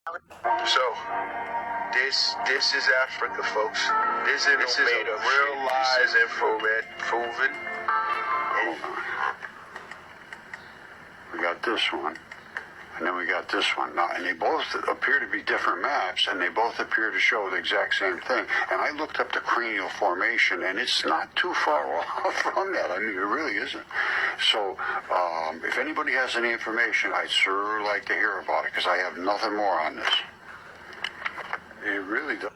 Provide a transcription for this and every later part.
So, this is Africa, folks. This is a real live infrared proven. We got this one, and then we got this one. Now, and they both appear to be different maps, and they both appear to show the exact same thing. And I looked up the cranial formation, and it's not too far off from that. I mean, it really isn't. So, if anybody has any information, I'd sure like to hear about it, because I have nothing more on this. It really does.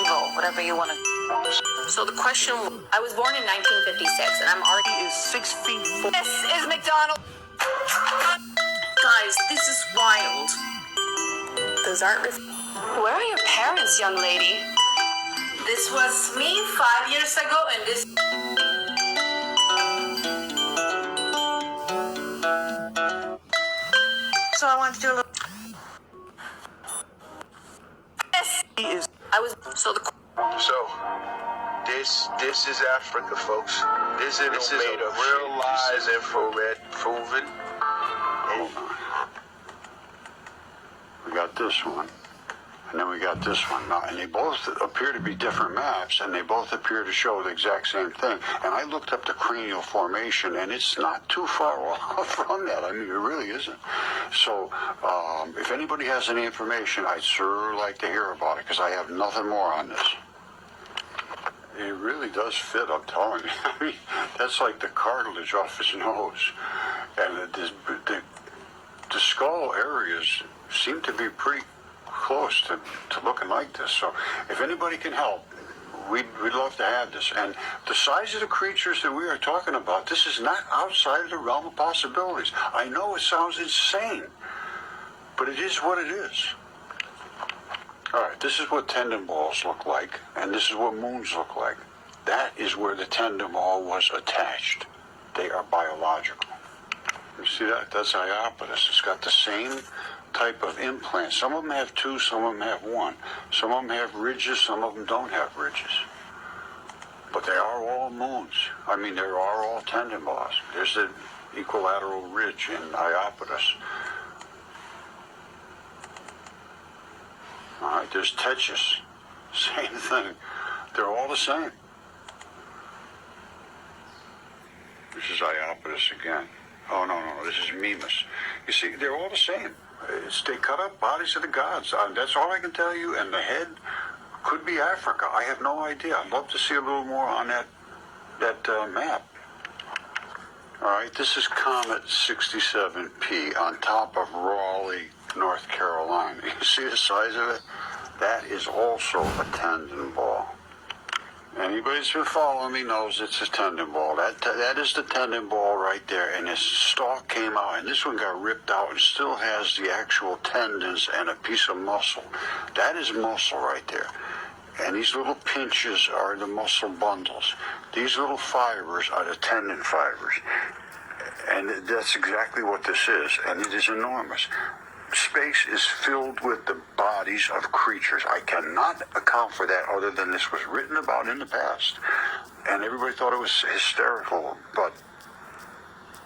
Evil, whatever you want to. So the question, I was born in 1956, and I'm already 6 feet 4. This is McDonald. Guys, this is wild. Those aren't. Where are your parents, young lady? This was me 5 years ago, and this. So I want to do a little. This is. I was so the. So, this is Africa, folks. This is a real live infrared proven. We got this one, and then we got this one. Now, and they both appear to be different maps, and they both appear to show the exact same thing. And I looked up the cranial formation, and it's not too far off from that. I mean, it really isn't. So, if anybody has any information, I'd sure like to hear about it, because I have nothing more on this. It really does fit, I'm telling you. I mean, that's like the cartilage off his nose. And the skull areas seem to be pretty close to looking like this. So if anybody can help, we'd love to have this. And the size of the creatures that we are talking about, this is not outside of the realm of possibilities. I know it sounds insane, but it is what it is. All right, this is what tendon balls look like, and this is what moons look like. That is where the tendon ball was attached. They are biological. You see that? That's Iapetus. It's got the same type of implant. Some of them have two, some of them have one. Some of them have ridges, some of them don't have ridges. But they are all moons. I mean, they are all tendon balls. There's the equilateral ridge in Iapetus. All right, there's Tetchus. Same thing. They're all the same. This is Iapetus again. Oh, no, this is Mimas. You see, they're all the same. They cut up bodies of the gods. That's all I can tell you. And the head could be Africa. I have no idea. I'd love to see a little more on that map. All right, this is Comet 67P on top of Raleigh, North Carolina. You see the size of it? That is also a tendon ball. Anybody who's been following me knows it's a tendon ball. That is the tendon ball right there, and his stalk came out, and this one got ripped out and still has the actual tendons and a piece of muscle. That is muscle right there. And these little pinches are the muscle bundles. These little fibers are the tendon fibers. And that's exactly what this is, and it is enormous. Space is filled with the bodies of creatures. I cannot account for that other than this was written about in the past. And everybody thought it was hysterical, but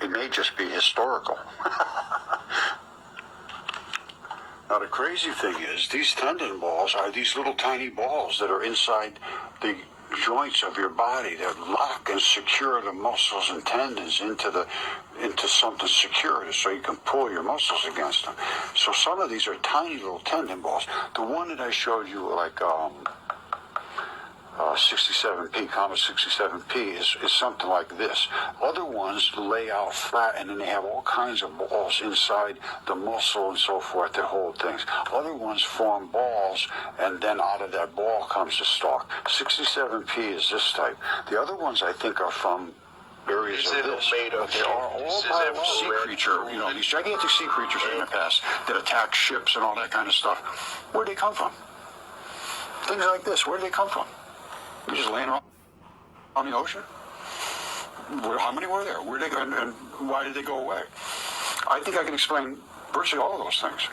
it may just be historical. Now, the crazy thing is, these tendon balls are these little tiny balls that are inside the joints of your body that lock and secure the muscles and tendons into something secure so you can pull your muscles against them. So some of these are tiny little tendon balls. The one that I showed you, like 67P, Comet 67P, is something like this. Other ones lay out flat, and then they have all kinds of balls inside the muscle and so forth that hold things. Other ones form balls, and then out of that ball comes the stalk. 67P is this type. The other ones, I think, are from areas of this, but they are all part of a sea creature, these gigantic sea creatures in the past that attack ships and all that kind of stuff. Where'd they come from? Things like this, where'd they come from? They're just laying around on the ocean? How many were there? Where'd they go, and why did they go away? I think I can explain virtually all of those things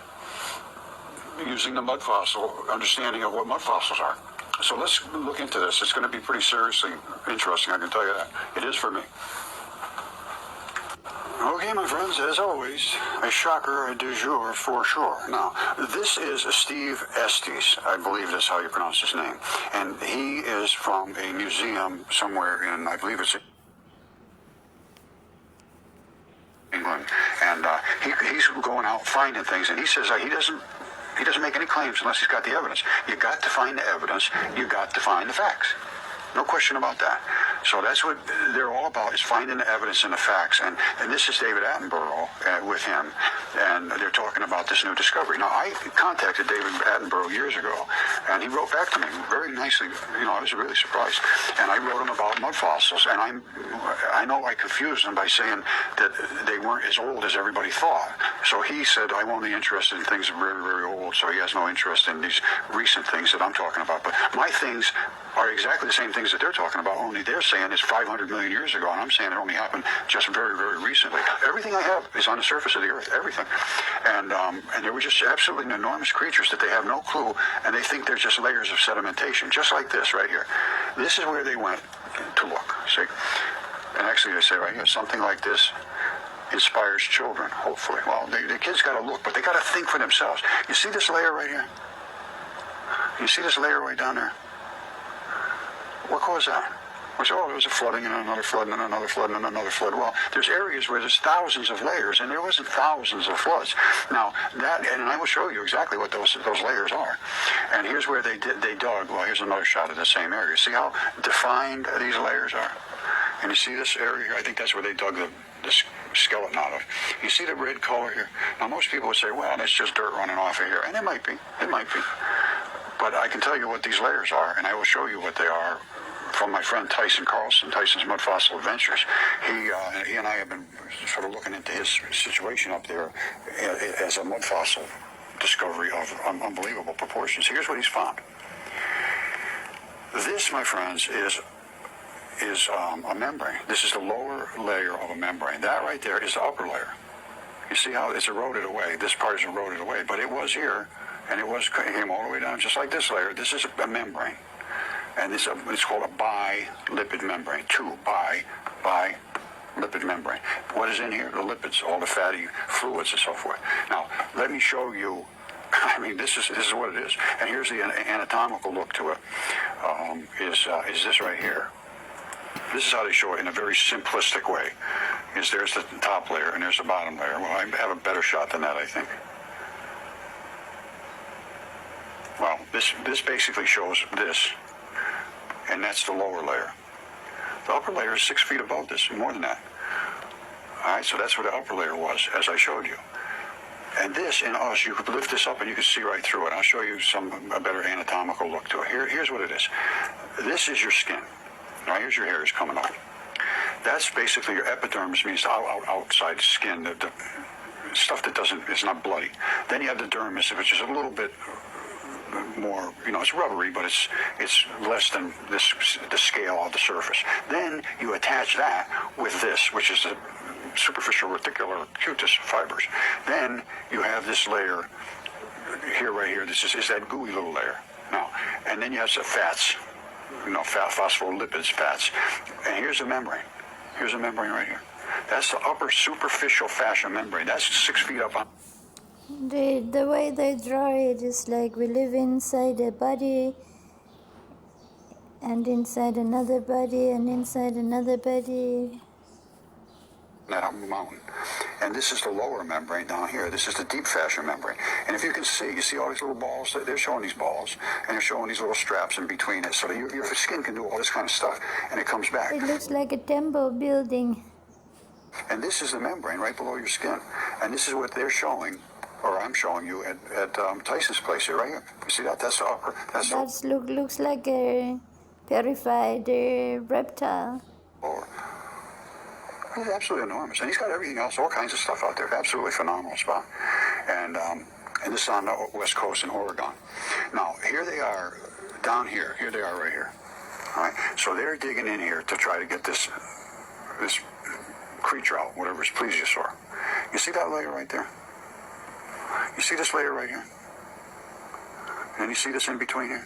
using the mud fossil understanding of what mud fossils are. So let's look into this. It's going to be pretty seriously interesting, I can tell you that. It is for me. Okay, my friends, as always, a shocker du jour for sure. Now, this is Steve Estes, I believe that's how you pronounce his name. And he is from a museum somewhere in, I believe it's England. And he's going out finding things, and he says he doesn't make any claims unless he's got the evidence. You got to find the evidence. You got to find the facts. No question about that. So that's what they're all about, is finding the evidence and the facts. And this is David Attenborough with him, and they're talking about this new discovery. Now, I contacted David Attenborough years ago, and he wrote back to me very nicely. You know, I was really surprised. And I wrote him about mud fossils, and I know I confused him by saying that they weren't as old as everybody thought. So he said, I'm only interested in things that are very, very old, so he has no interest in these recent things that I'm talking about. But my things are exactly the same things that they're talking about, only they're saying it's 500 million years ago, and I'm saying it only happened just very, very recently. Everything I have is on the surface of the earth, everything. And they were just absolutely enormous creatures that they have no clue, and they think they're just layers of sedimentation, just like this right here. This is where they went to look, see? And actually they say right here, something like this inspires children, hopefully. Well, the kids got to look, but they got to think for themselves. You see this layer right here? You see this layer right down there? What caused that? We say, oh, there was a flooding and another flood and another flood and another flood. Well, there's areas where there's thousands of layers, and there wasn't thousands of floods. Now, that, and I will show you exactly what those layers are. And here's where they dug. Well, here's another shot of the same area. See how defined these layers are? And you see this area here? I think that's where they dug the skeleton out of. You see the red color here? Now, most people would say, well, that's just dirt running off of here. And it might be. It might be. But I can tell you what these layers are, and I will show you what they are from my friend Tyson Carlson, Tyson's Mud Fossil Adventures. He and I have been sort of looking into his situation up there as a mud fossil discovery of unbelievable proportions. Here's what he's found. This, my friends, is a membrane. This is the lower layer of a membrane. That right there is the upper layer. You see how it's eroded away. This part is eroded away, but it was here, and it came all the way down, just like this layer. This is a membrane. And it's called a bi-lipid membrane, bi-lipid membrane. What is in here? The lipids, all the fatty fluids and so forth. Now, let me show you, I mean, this is what it is. And here's the anatomical look to it, is this right here. This is how they show it in a very simplistic way. There's the top layer and there's the bottom layer. Well, I have a better shot than that, I think. Well, this basically shows this. And that's the lower layer. The upper layer is 6 feet above this, more than that. All right, so that's where the upper layer was, as I showed you. And this, in us, you could lift this up and you could see right through it. I'll show you a better anatomical look to it. Here's what it is. This is your skin. Now, here's your hairs coming off. That's basically your epidermis, means the outside skin, the stuff that is not bloody. Then you have the dermis, which is a little bit more, it's rubbery, but it's less than the scale of the surface. Then you attach that with this, which is the superficial reticular cutis fibers. Then you have this layer here, right here. This is that gooey little layer. Now, and then you have some fats, phospholipids, fats. And here's a membrane. Here's a membrane right here. That's the upper superficial fascia membrane. That's 6 feet up on. The way they draw it is like we live inside a body, and inside another body, and inside another body. That mountain. And this is the lower membrane down here. This is the deep fascia membrane. And if you can see, you see all these little balls? They're showing these balls, and they're showing these little straps in between it, so that your skin can do all this kind of stuff, and it comes back. It looks like a temple building. And this is the membrane right below your skin. And this is what they're showing, or I'm showing you at Tyson's place here, right here. You see that? That's the upper. Looks like a terrified reptile. Lower. It's absolutely enormous. And he's got everything else, all kinds of stuff out there. Absolutely phenomenal spot. And this is on the west coast in Oregon. Now, here they are down here. Here they are right here. All right? So they're digging in here to try to get this creature out, whatever is plesiosaur. You see that layer right there? You see this layer right here? And you see this in between here?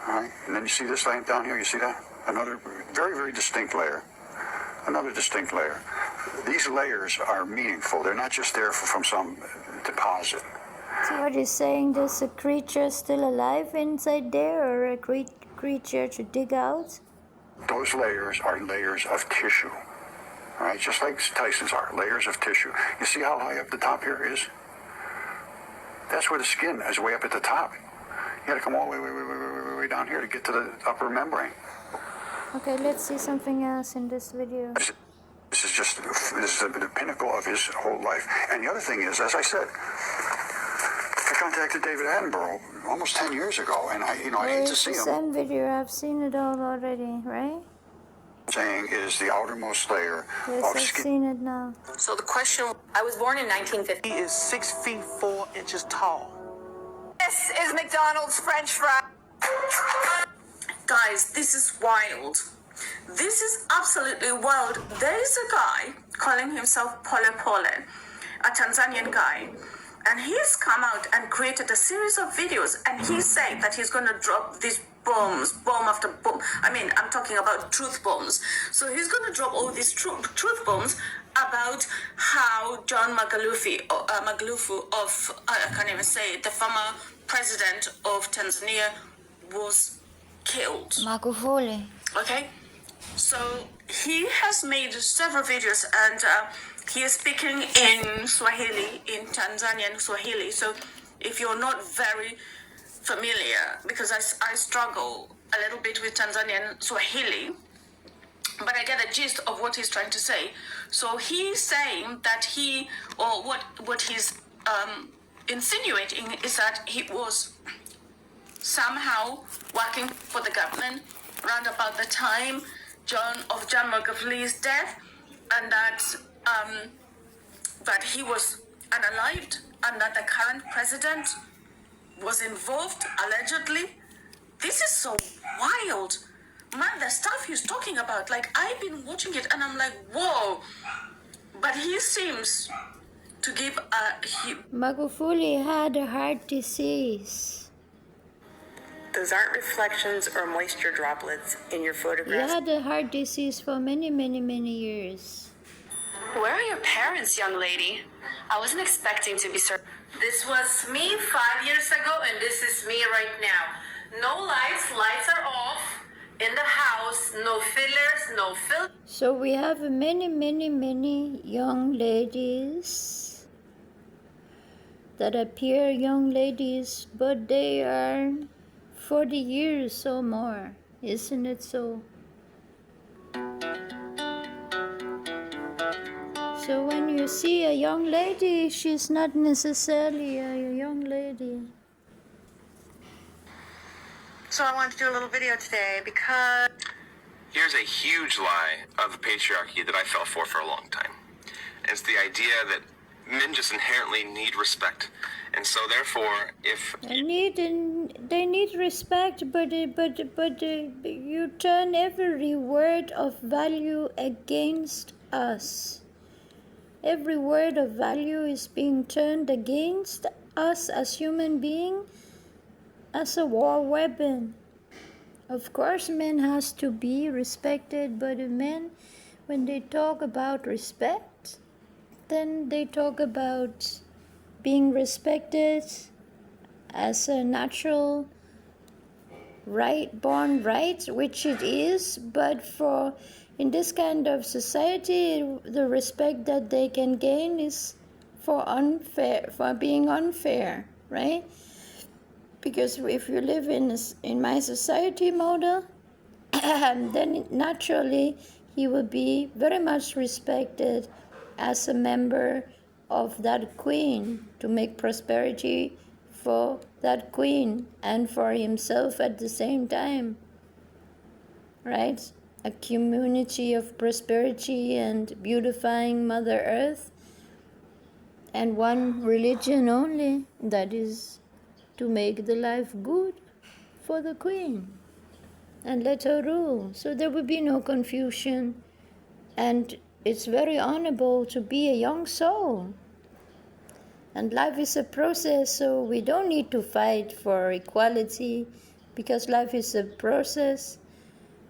All right? And then you see this line down here? You see that? Another very, very distinct layer. another distinct layer. These layers are meaningful. They're not just there from some deposit. So what he's saying, there's a creature still alive inside there, or a creature to dig out? Those layers are layers of tissue. All right, just like Tyson's are, layers of tissue. You see how high up the top here is? That's where the skin is, way up at the top. You got to come all the way down here to get to the upper membrane. Okay, let's see something else in this video. This is the pinnacle of his whole life. And the other thing is, as I said, I contacted David Attenborough almost 10 years ago, and I hate to see him. Same video, I've seen it all already, right? Saying is the outermost layer Yes, of I've skin. seen it now. So the question, I was born in 1950. He is 6 feet 4 inches tall. This is McDonald's French fry. Guys, this is wild. This is absolutely wild. There is a guy calling himself Pole Pole, a Tanzanian guy, and he's come out and created a series of videos, and he's saying that he's going to drop these bombs, bomb after bomb. I mean, I'm talking about truth bombs. So he's going to drop all these truth bombs about how John Maglufu of, I can't even say it, the former president of Tanzania was killed. Magufuli. Okay? So he has made several videos, and he is speaking in Swahili, in Tanzanian Swahili. So if you're not very familiar, because I struggle a little bit with Tanzanian Swahili, but I get the gist of what he's trying to say. So he's saying that what he's insinuating is that he was somehow working for the government round about the time John Magufuli's death, and that he was unalived, and that the current president was involved, allegedly. This is so wild. Man, the stuff he's talking about, like, I've been watching it and I'm like, whoa. But he seems to give Magufuli had a heart disease. Those aren't reflections or moisture droplets in your He photographs. had a heart disease for many, many, many years. Where are your parents, young lady? I wasn't expecting to be served. This was me 5 years ago, and this is me right now. No lights are off in the house, no fillers, no filters. So we have many, many, many young ladies that appear young ladies, but they are 40 years or more. Isn't it so? So when you see a young lady, she's not necessarily a young lady. So I wanted to do a little video today because Here's a huge lie of the patriarchy that I fell for a long time. It's the idea that men just inherently need respect. And so therefore, if They need respect, but you turn every word of value against us. Every word of value is being turned against us as human beings as a war weapon. Of course, men has to be respected, but men, when they talk about respect, then they talk about being respected as a natural born right, which it is, but in this kind of society, the respect that they can gain is for being unfair, right? Because if you live in my society model, then naturally he will be very much respected as a member of that queen, to make prosperity for that queen and for himself at the same time, right? A community of prosperity and beautifying Mother Earth, and one religion only, that is to make the life good for the queen and let her rule. So there will be no confusion, and it's very honorable to be a young soul. And life is a process, so we don't need to fight for equality, because life is a process.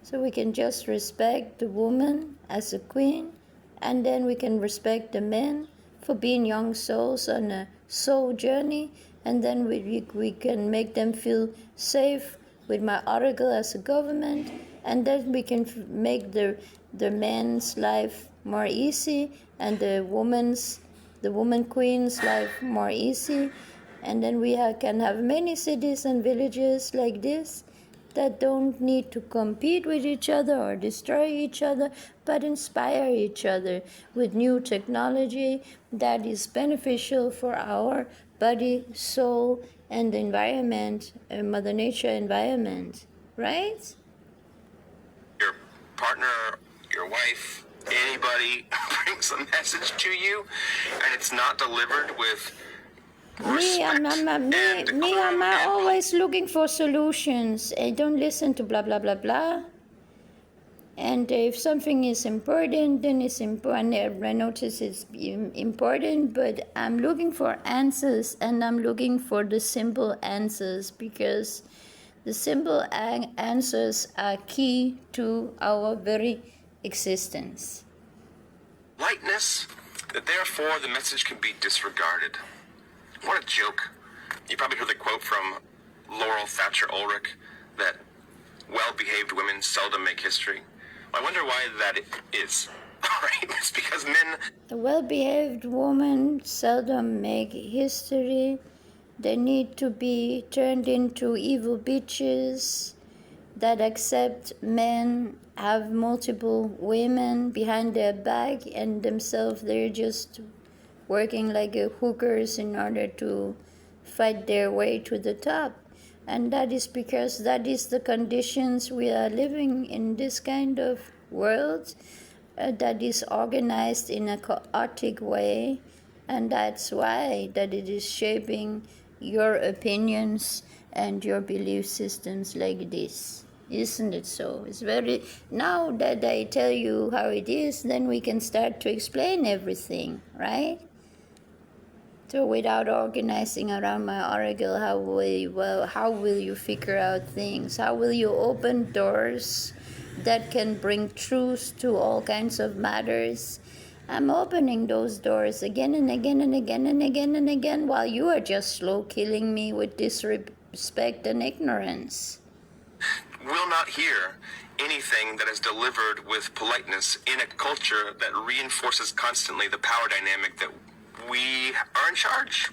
So we can just respect the woman as a queen, and then we can respect the men for being young souls on a soul journey, and then we can make them feel safe with my article as a government, and then we can make the man's life more easy and the woman queen's life more easy, and then we can have many cities and villages like this that don't need to compete with each other or destroy each other, but inspire each other with new technology that is beneficial for our body, soul, and the environment, Mother Nature environment, right? Your partner, your wife, anybody brings a message to you, and it's not delivered with I'm always looking for solutions. I don't listen to blah, blah, blah, blah. And if something is important, then it's important. I notice it's important, but I'm looking for answers, and I'm looking for the simple answers, because the simple answers are key to our very existence. Lightness, that therefore the message can be disregarded. What a joke. You probably heard the quote from Laurel Thatcher Ulrich that well-behaved women seldom make history. I wonder why that is. Right? It's because men... The well-behaved women seldom make history. They need to be turned into evil bitches that accept men have multiple women behind their back, and themselves they're just working like hookers in order to fight their way to the top. And that is because that is the conditions we are living in, this kind of world that is organized in a chaotic way, and that's why that it is shaping your opinions and your belief systems like this. Isn't it so? It's very... Now that I tell you how it is, then we can start to explain everything, right? So without organizing around my oracle, how will you figure out things? How will you open doors that can bring truth to all kinds of matters? I'm opening those doors again and again and again and again and again, while you are just slow killing me with disrespect and ignorance. Will not hear anything that is delivered with politeness in a culture that reinforces constantly the power dynamic that we are in charge,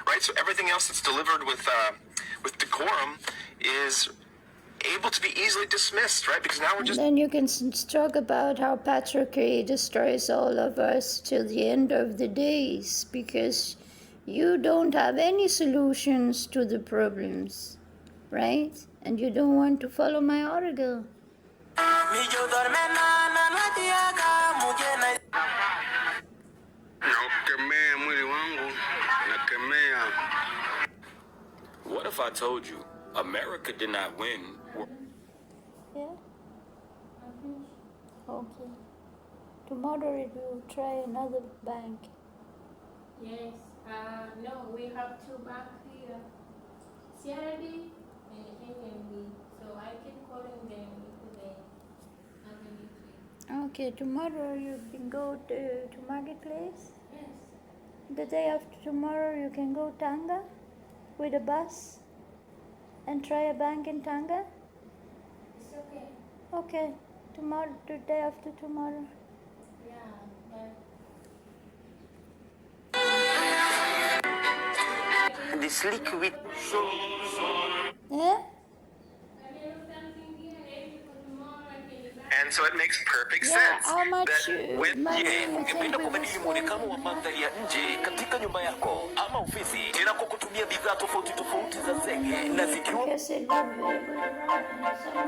right? So everything else that's delivered with decorum is able to be easily dismissed, right? Because now we're just... And then you can talk about how patriarchy destroys all of us till the end of the days, because you don't have any solutions to the problems, right? And you don't want to follow my oracle. What if I told you America did not win? Yeah? Okay. Tomorrow we will try another bank. Yes. No, we have two banks here. CRB and NMB. So I can call them if they have anything. Okay, tomorrow you can go to Marketplace. Yes. The day after tomorrow you can go Tanga with a bus and try a bank in Tanga. It's okay. Okay, tomorrow, the day after tomorrow. Yeah, but This liquid. Yeah? And so it makes perfect Yeah, sense. how much that when money Je, you think ungependa we will kubadili muonekano wa spend? mandhari ya nje katika nyumba yako ama ofisi tena kwa kutumia bidhaa tofauti tofauti za zege na zikiwa Yes, it would be good. Some of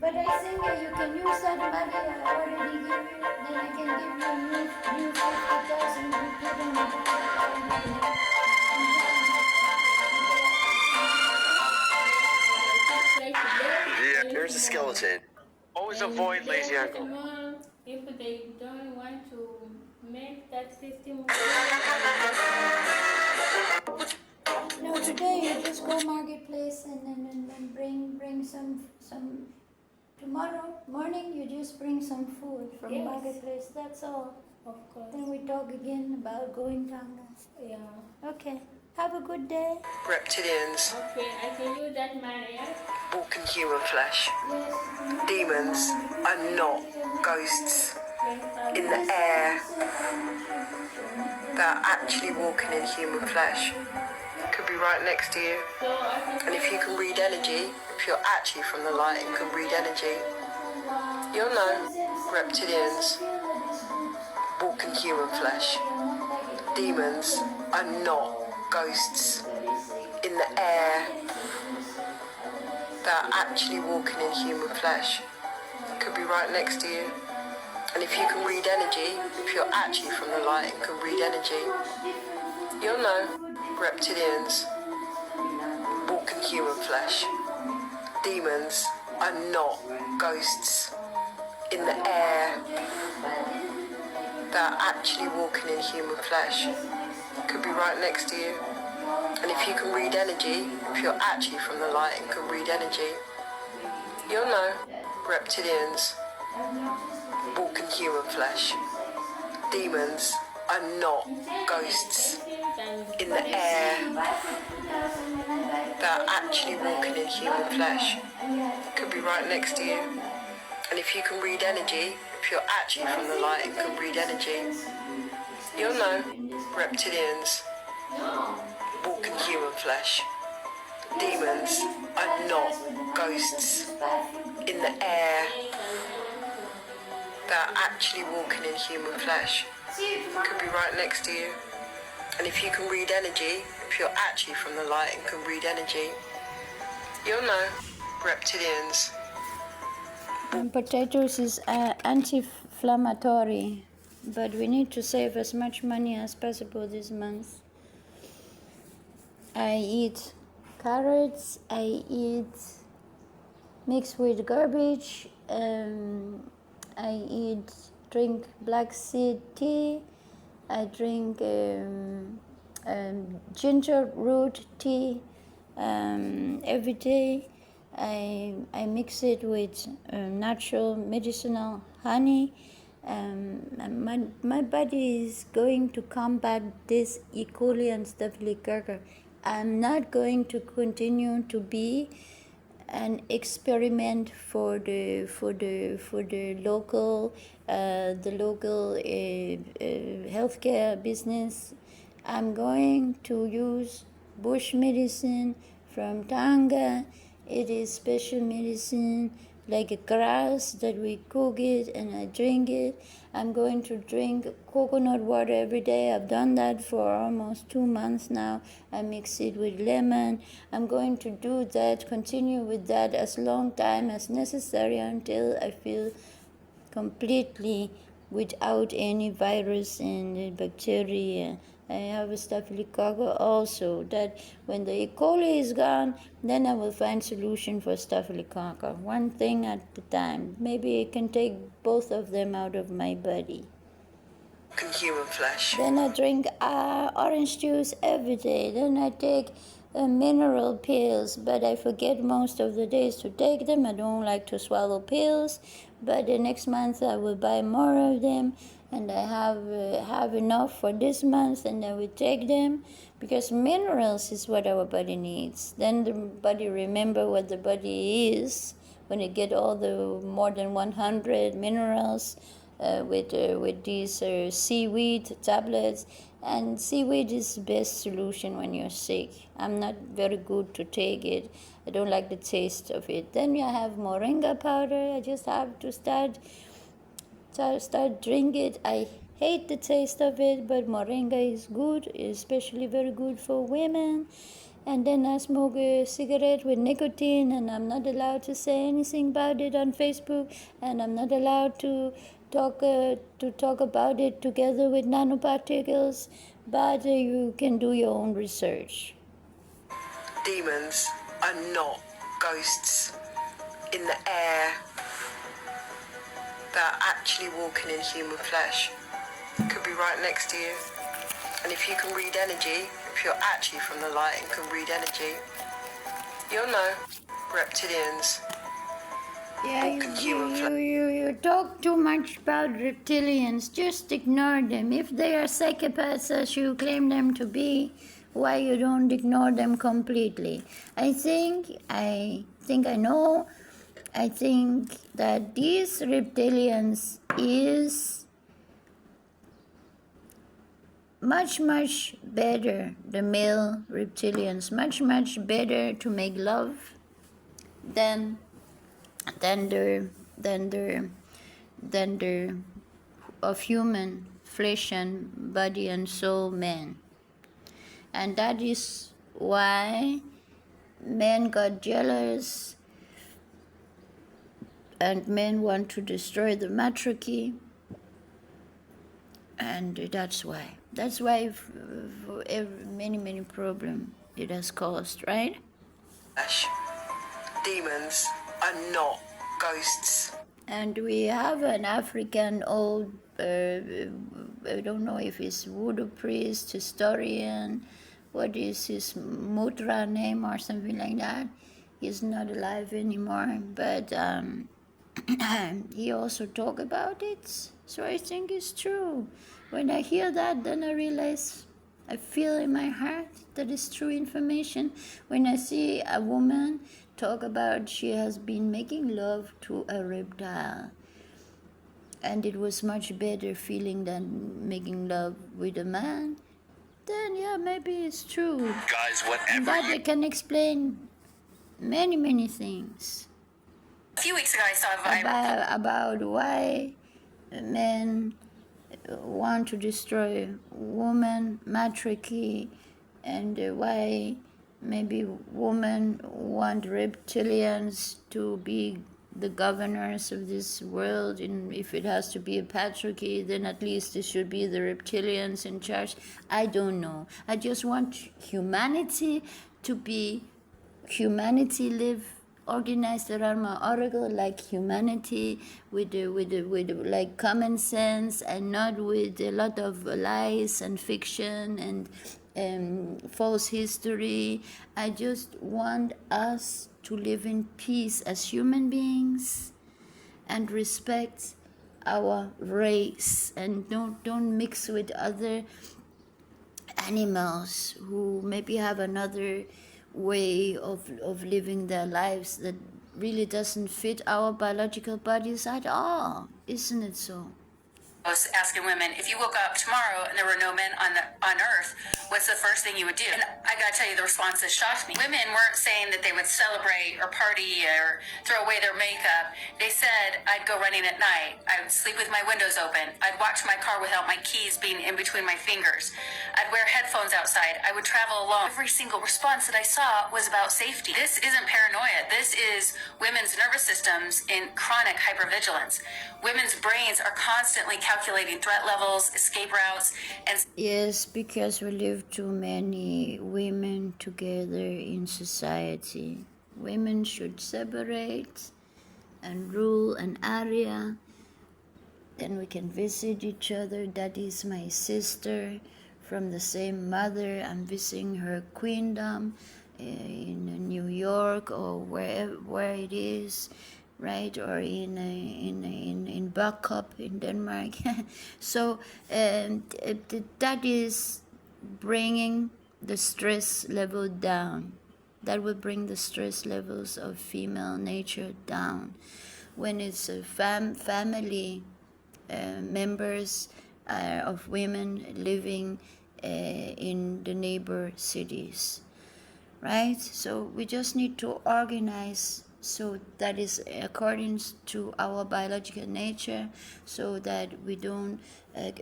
But I think that you can use that money I already give you, then I can give you new 50,000 you put in the bank. started. Always And avoid then lazy ankle. furthermore, if they don't want to make that system No, today you just go marketplace and then bring some. Tomorrow morning you just bring some food from Yes. marketplace. That's all. of course. Then we talk again about going Tanga. Yeah. Okay. Have a good day. Reptilians Okay, I can use that Maria. walk in human flesh. Demons are not ghosts in the air. They're actually walking in human flesh. Could be right next to you. So I can And if you can read energy, if you're actually from the light and can read energy, you'll know reptilians walk in human flesh. Demons are not ghosts in the air. They're actually walking in human flesh. Could be right next to you. And if you can read energy, if you're actually from the light and can read energy, you'll know reptilians walk in human flesh. Demons are not ghosts in the air. They're actually walking in human flesh. Could be right next to you. And if you can read energy, if you're actually from the light and can read energy, you'll know reptilians walk in human flesh. Demons are not ghosts in the air. They're actually walking in human flesh. Could be right next to you. And if you can read energy, if you're actually from the light and can read energy, you'll know reptilians walk in human flesh. Demons are not ghosts in the air. They're actually walking in human flesh. Could be right next to you. And if you can read energy, if you're actually from the light and can read energy, you'll know reptilians. Potatoes is anti-inflammatory, but we need to save as much money as possible this month. I eat carrots, I eat mixed with garbage, I drink black seed tea, I drink ginger root tea every day. I mix it with natural medicinal honey. My body is going to combat this E. coli and Staphylococcus. I'm not going to continue to be an experiment for the local healthcare business. I'm going to use bush medicine from Tanga. It is special medicine, like a grass that we cook it and I drink it. I'm going to drink coconut water every day. I've done that for almost 2 months now. I mix it with lemon. I'm going to do that, continue with that as long time as necessary until I feel completely without any virus and bacteria. I have a staphylococcus also, that when the E. coli is gone, then I will find solution for staphylococcus, one thing at a time. Maybe I can take both of them out of my body. Human flesh. Then I drink orange juice every day. Then I take mineral pills, but I forget most of the days to take them. I don't like to swallow pills, but the next month I will buy more of them, and I have enough for this month, and I will take them, because minerals is what our body needs. Then the body remember what the body is when you get all the more than 100 minerals with these seaweed tablets. And seaweed is the best solution when you're sick. I'm not very good to take it. I don't like the taste of it. Then you have moringa powder. I just have to start drink it. I hate the taste of it, but moringa is good, especially very good for women. And then I smoke a cigarette with nicotine, and I'm not allowed to say anything about it on Facebook, and I'm not allowed to talk about it together with nanoparticles, but you can do your own research. Demons are not ghosts in the air. without actually walking in human flesh. It could be right next to you. And if you can read energy, if you're actually from the light and can read energy, you'll know. Reptilians. Yeah, you talk too much about reptilians. Just ignore them. If they are psychopaths as you claim them to be, why you don't ignore them completely? I think I know. I think that these reptilians is much better, the male reptilians, much better to make love than the of human flesh and body and soul men. And that is why men got jealous and men want to destroy the matriarchy. And that's why many problems it has caused, right? Demons are not ghosts. And we have an African old, I don't know if it's voodoo priest, historian, what is his Mutra name or something like that. He's not alive anymore, but he also talked about it. So I think it's true. When I hear that, then I realize, I feel in my heart that it's true information. When I see a woman talk about she has been making love to a reptile, and it was much better feeling than making love with a man, then yeah, maybe it's true. Guys, And that I can explain many things. A few weeks ago, I saw a viral about why men want to destroy woman matriarchy, and why maybe women want reptilians to be the governors of this world, and if it has to be a patriarchy, then at least it should be the reptilians in charge. I don't know. I just want humanity to be live organized around my oracle, like humanity with like common sense, and not with a lot of lies and fiction and false history. I just want us to live in peace as human beings and respect our race, and don't mix with other animals who maybe have another way of living their lives that really doesn't fit our biological bodies at all. Isn't it so? I was asking women, if you woke up tomorrow and there were no men on Earth, what's the first thing you would do? And I gotta tell you, the responses shocked me. Women weren't saying that they would celebrate or party or throw away their makeup. They said, I'd go running at night. I would sleep with my windows open. I'd watch my car without my keys being in between my fingers. I'd wear headphones outside. I would travel alone. Every single response that I saw was about safety. This isn't paranoia. This is women's nervous systems in chronic hypervigilance. Women's brains are constantly calculating threat levels, escape routes, and... Yes, because we live too many women together in society. Women should separate and rule an area. Then we can visit each other. That is my sister from the same mother. I'm visiting her queendom in New York or where it is, right? Or in Backup in Denmark. So that is bringing the stress level down. That will bring the stress levels of female nature down. When it's a family members of women living in the neighbor cities, right? So we just need to organize so that is according to our biological nature, so that we don't,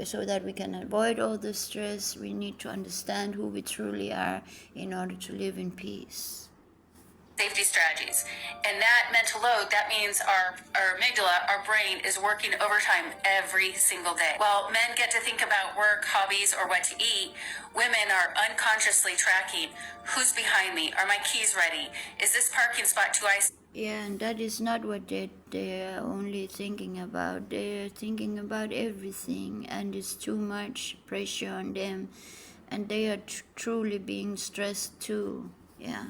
so that we can avoid all the stress. We need to understand who we truly are in order to live in peace. Safety strategies. And that mental load, that means our amygdala, our brain, is working overtime every single day. While men get to think about work, hobbies, or what to eat, women are unconsciously tracking who's behind me. Are my keys ready? Is this parking spot too icy? Yeah, and that is not what they're only thinking about. They're thinking about everything, and it's too much pressure on them, and they are truly being stressed too. Yeah.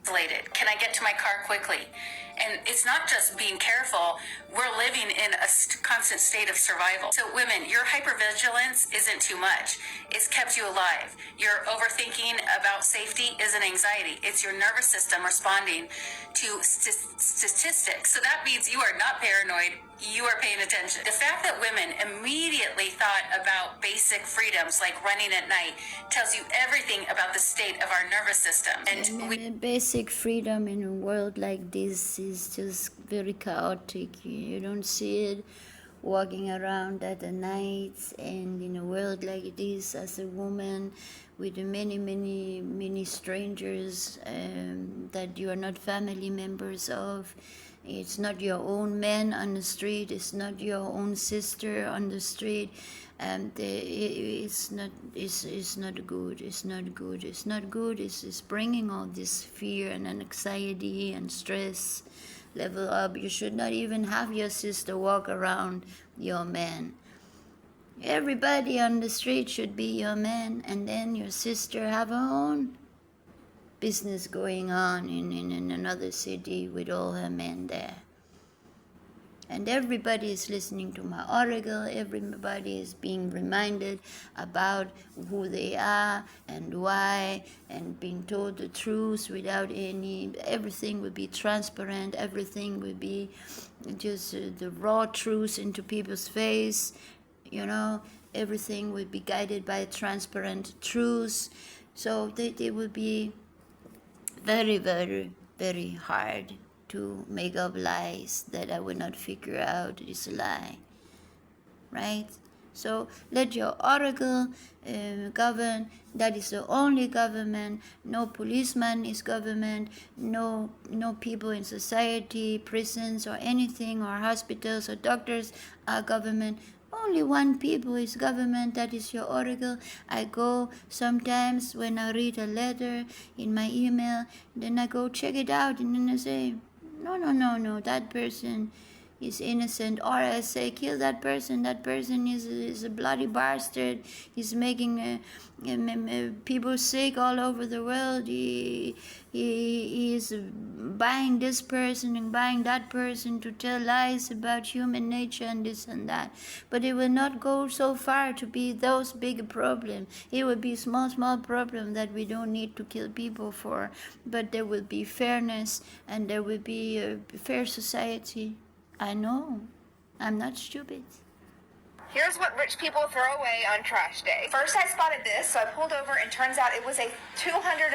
Can I get to my car quickly? And it's not just being careful. We're living in a constant state of survival. So women, your hypervigilance isn't too much. It's kept you alive. Your overthinking about safety is an anxiety. It's your nervous system responding to statistics. So that means you are not paranoid. You are paying attention. The fact that women immediately thought about basic freedoms like running at night tells you everything about the state of our nervous system. And basic freedom in a world like this is just very chaotic. You don't see it walking around at the night, and in a world like this, as a woman with many strangers that you are not family members of. It's not your own man on the street. It's not your own sister on the street. And it's not good. It's not good. It's not good. It's bringing all this fear and anxiety and stress level up. You should not even have your sister walk around your man. Everybody on the street should be your man, and then your sister have her own business going on in another city with all her men there. And everybody is listening to my article. Everybody is being reminded about who they are and why, and being told the truth without everything will be transparent. Everything will be just the raw truth into people's face. Everything will be guided by transparent truth. So they will be very, very, very hard to make up lies that I will not figure out is a lie, right? So let your article govern. That is the only government. No policeman is government. No people in society, prisons or anything, or hospitals or doctors are government. Only one people is government. That is your article. I go sometimes when I read a letter in my email, then I go check it out, and then I say, no, that person is innocent. Or I say, kill that person. That person is a bloody bastard. He's making people sick all over the world. He is buying this person and buying that person to tell lies about human nature and this and that. But it will not go so far to be those big problems. It will be small problem that we don't need to kill people for. But there will be fairness, and there will be a fair society. I know. I'm not stupid. Here's what rich people throw away on trash day. First I spotted this, so I pulled over, and turns out it was a $230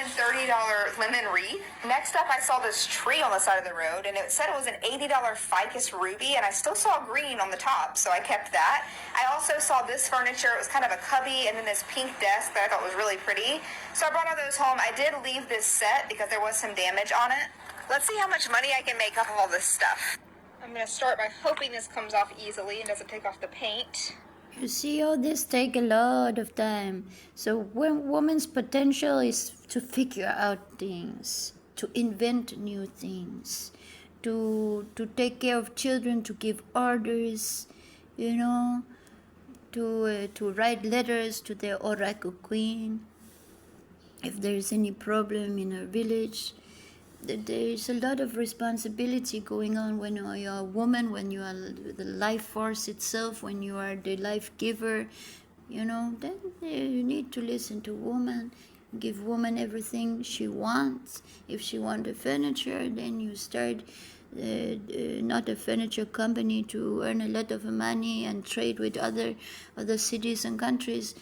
lemon wreath. Next up I saw this tree on the side of the road, and it said it was an $80 ficus ruby, and I still saw green on the top, so I kept that. I also saw this furniture. It was kind of a cubby, and then this pink desk that I thought was really pretty. So I brought all those home. I did leave this set because there was some damage on it. Let's see how much money I can make off of all this stuff. I'm going to start by hoping this comes off easily and doesn't take off the paint. You see, all this take a lot of time. So when woman's potential is to figure out things, to invent new things, to take care of children, to give orders, to write letters to their oracle queen. If there's any problem in her village, there's a lot of responsibility going on when you're a woman, when you are the life force itself, when you are the life giver, then you need to listen to woman, give woman everything she wants. If she wants the furniture, then you start not a furniture company to earn a lot of money and trade with other cities and countries.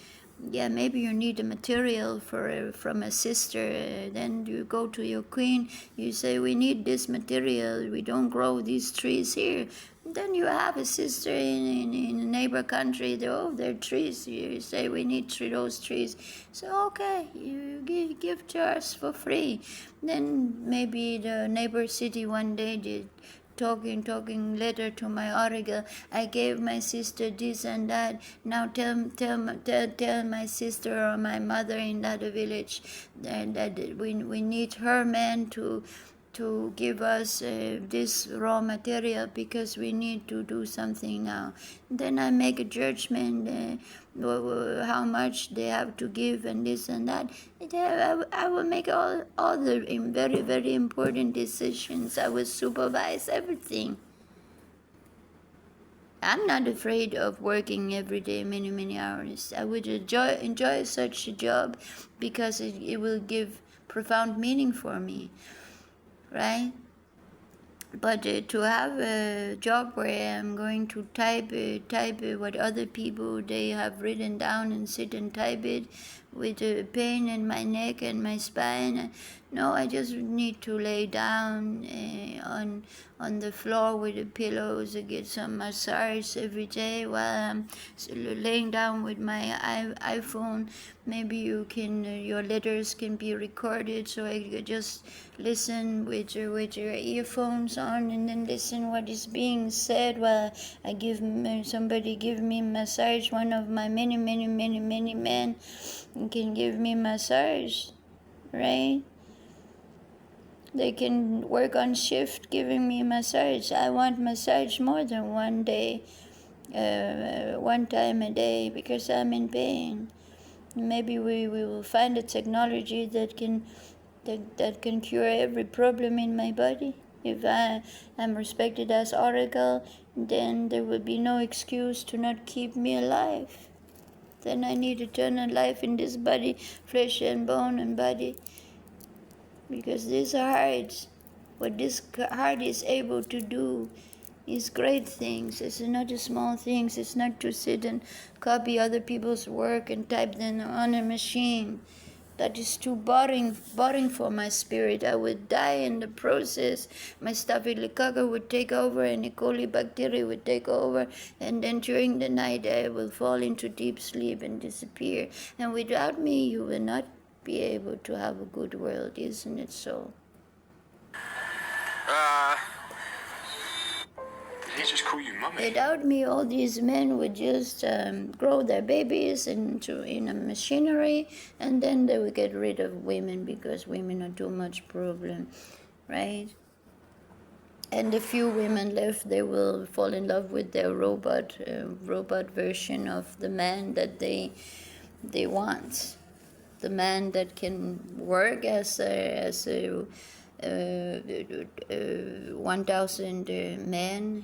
Yeah, maybe you need a material from a sister. Then you go to your queen. You say, we need this material. We don't grow these trees here. Then you have a sister in a neighbor country. There are trees. You say, we need those trees. So okay, you give to us for free. Then maybe the neighbor city one day did talking letter to my article. I gave my sister this and that. Now tell my sister or my mother in that village that we need her man to to give us this raw material because we need to do something now. Then I make a judgment how much they have to give and this and that. I will make all the very, very important decisions. I will supervise everything. I'm not afraid of working every day many, many hours. I would enjoy such a job because it will give profound meaning for me, right? But to have a job where I'm going to type what other people they have written down and sit and type it with a pain in my neck and my spine. No, I just need to lay down on the floor with the pillows and get some massage every day while I'm laying down with my iPhone. Maybe you can your letters can be recorded, so I could just listen with your earphones on and then listen what is being said while I give somebody give me massage. One of my many men can give me massage, right? They can work on shift giving me massage. I want massage more than one time a day because I'm in pain. Maybe we will find a technology that can cure every problem in my body. If I am respected as Oracle, then there will be no excuse to not keep me alive. Then I need eternal life in this body, flesh and bone and body. Because this heart, what this heart is able to do is great things. It's not small things. It's not to sit and copy other people's work and type them on a machine. That is too boring for my spirit. I would die in the process. My staphylococcus would take over and E. coli bacteria would take over. And then during the night, I will fall into deep sleep and disappear. And without me, you will not be able to have a good world. Isn't it so? Did he just call you mummy? Without me, all these men would just grow their babies in a machinery, and then they would get rid of women because women are too much problem, right? And the few women left, they will fall in love with their robot version of the man that they want, the man that can work as a 1,000 men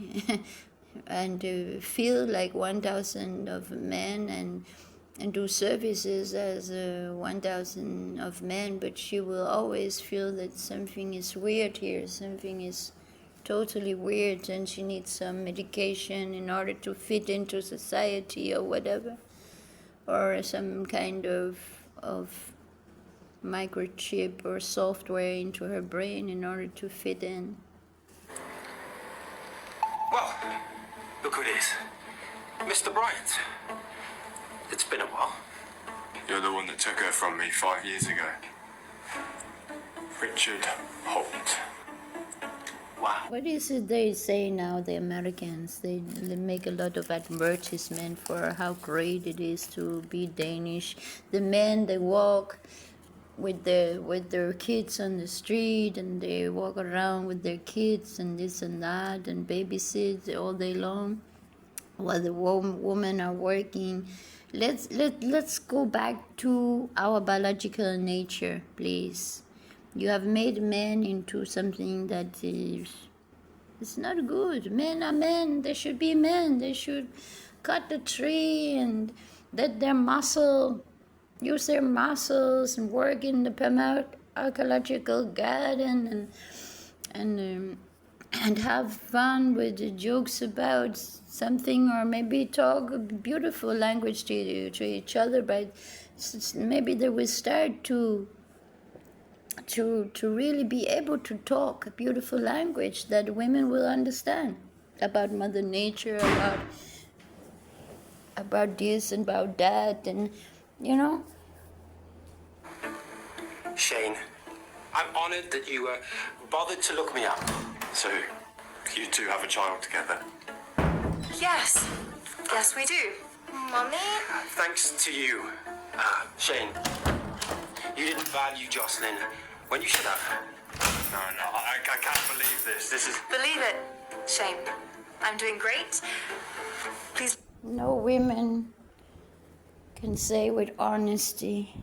and feel like 1,000 of men and do services as 1,000 of men, but she will always feel that something is weird here, something is totally weird, and she needs some medication in order to fit into society or whatever, or some kind of microchip or software into her brain in order to fit in. Well, look who it is. Mr. Bryant. It's been a while. You're the one that took her from me 5 years ago. Richard Holt. Wow. What is it they say now, the Americans? They make a lot of advertisement for how great it is to be Danish. The men, they walk with their kids on the street, and they walk around with their kids and this and that and babysit all day long while the women are working. Let's go back to our biological nature, please. You have made men into something that is not good. Men are men. They should be men. They should cut the tree and let their use their muscles and work in the perma-archaeological garden and have fun with the jokes about something, or maybe talk a beautiful language to each other. But maybe they will start to really be able to talk a beautiful language that women will understand about Mother Nature, about this and about that, and Shane, I'm honored that you bothered to look me up. So, you two have a child together? Yes. Yes, we do. Mommy? Thanks to you, Shane. You didn't value Jocelyn When you shut up. No, I can't believe this. This is... Believe it. Shame. I'm doing great. Please. No women can say with honesty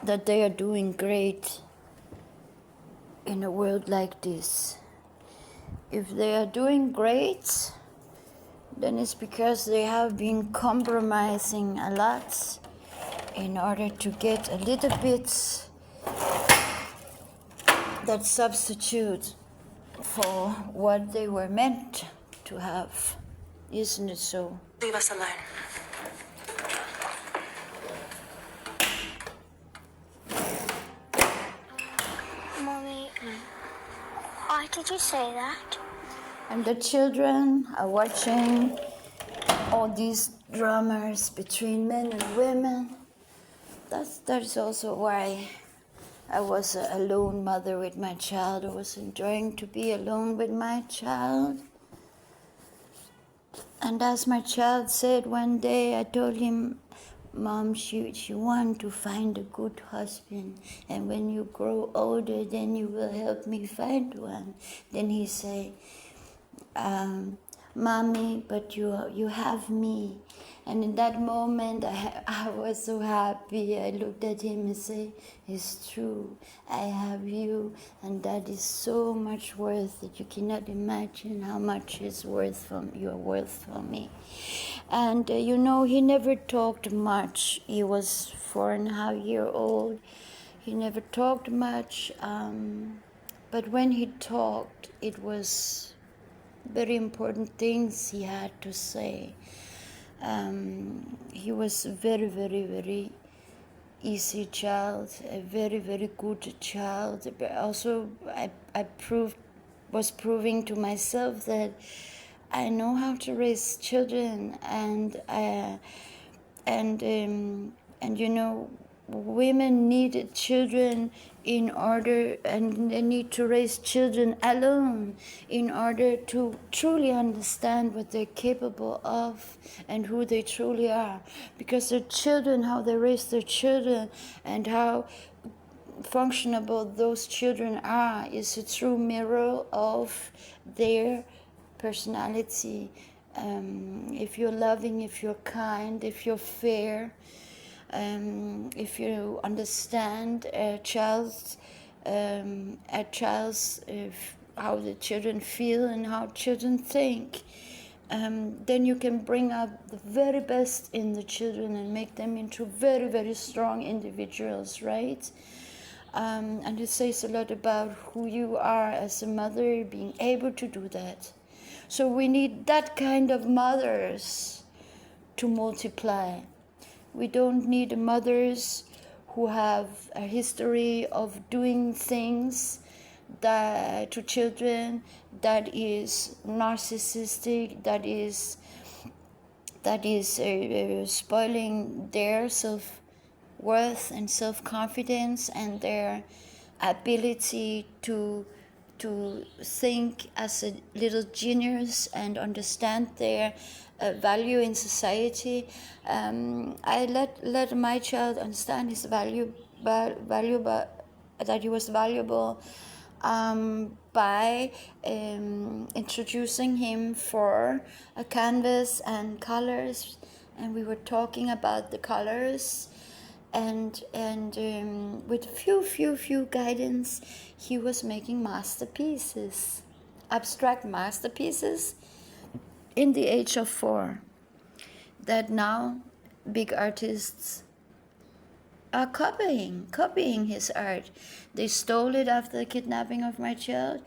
that they are doing great in a world like this. If they are doing great, then it's because they have been compromising a lot in order to get a little bit that substitute for what they were meant to have. Isn't it so? Leave us alone. Mommy, why did you say that? And the children are watching all these dramas between men and women. That is also why I was a lone mother with my child. I was enjoying to be alone with my child. And as my child said one day, I told him, Mom, she want to find a good husband. And when you grow older, then you will help me find one. Then he said, Mommy, but you have me. And in that moment, I was so happy. I looked at him and said, it's true, I have you, and that is so much worth that you cannot imagine how much you're worth for me. And he never talked much. He was 4.5 years old. He never talked much, but when he talked, it was very important things he had to say. He was a very, very, very easy child, a very, very good child. But also, I was proving to myself that I know how to raise children, and women need children in order, and they need to raise children alone in order to truly understand what they're capable of and who they truly are. Because their children, how they raise their children and how functionable those children are is a true mirror of their personality. If you're loving, if you're kind, if you're fair, if you understand a child's how the children feel and how children think, then you can bring up the very best in the children and make them into very, very strong individuals, right? And it says a lot about who you are as a mother, being able to do that. So we need that kind of mothers to multiply. We don't need mothers who have a history of doing things to children that is narcissistic, that is spoiling their self-worth and self-confidence and their ability to think as a little genius and understand their value in society. I let my child understand his value, that he was valuable, by introducing him for a canvas and colors, and we were talking about the colors, and with few guidance, he was making masterpieces, abstract masterpieces, in the age of 4, that now big artists are copying his art. They stole it after the kidnapping of my child.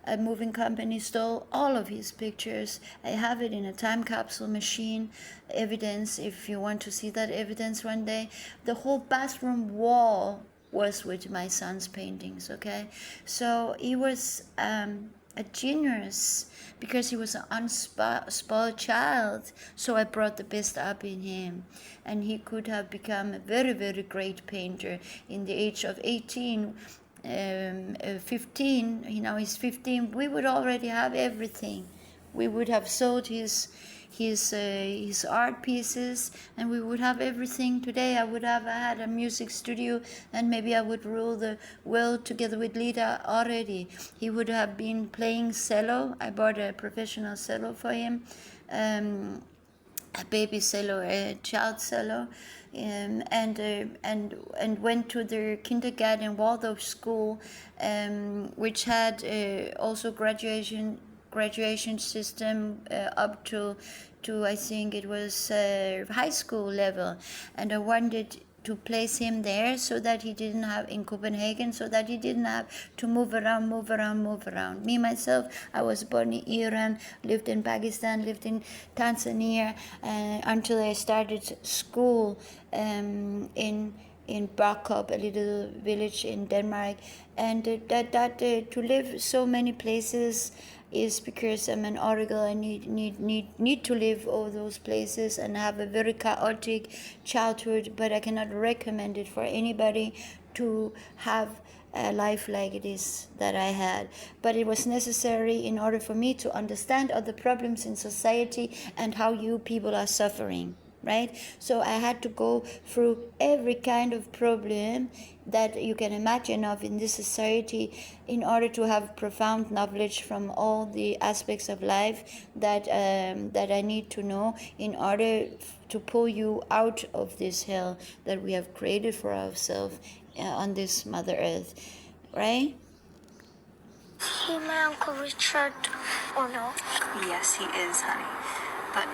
A moving company stole all of his pictures. I have it in a time capsule machine. Evidence, if you want to see that evidence one day. The whole bathroom wall was with my son's paintings, okay? So he was a genius because he was an unspoiled child. So I brought the best up in him. And he could have become a very, very great painter in the age of 18, 15, he's 15, we would already have everything. We would have sold his his art pieces, and we would have everything. Today I would have had a music studio, and maybe I would rule the world together with Lita already. He would have been playing cello. I bought a professional cello for him, a baby cello, a child cello, and went to the kindergarten Waldorf school, which had also graduation system up to I think it was high school level, and I wanted to place him there so that he didn't have in Copenhagen, so that he didn't have to move around. Me myself, I was born in Iran, lived in Pakistan, lived in Tanzania, until I started school in Barkop, a little village in Denmark, and to live so many places is because I'm an oracle. I need to live all those places and have a very chaotic childhood, but I cannot recommend it for anybody to have a life like it is that I had. But it was necessary in order for me to understand other problems in society and how you people are suffering, right? So I had to go through every kind of problem that you can imagine of in this society in order to have profound knowledge from all the aspects of life that I need to know in order to pull you out of this hell that we have created for ourselves on this Mother Earth, right? Is he my Uncle Richard or no? Yes, he is, honey. But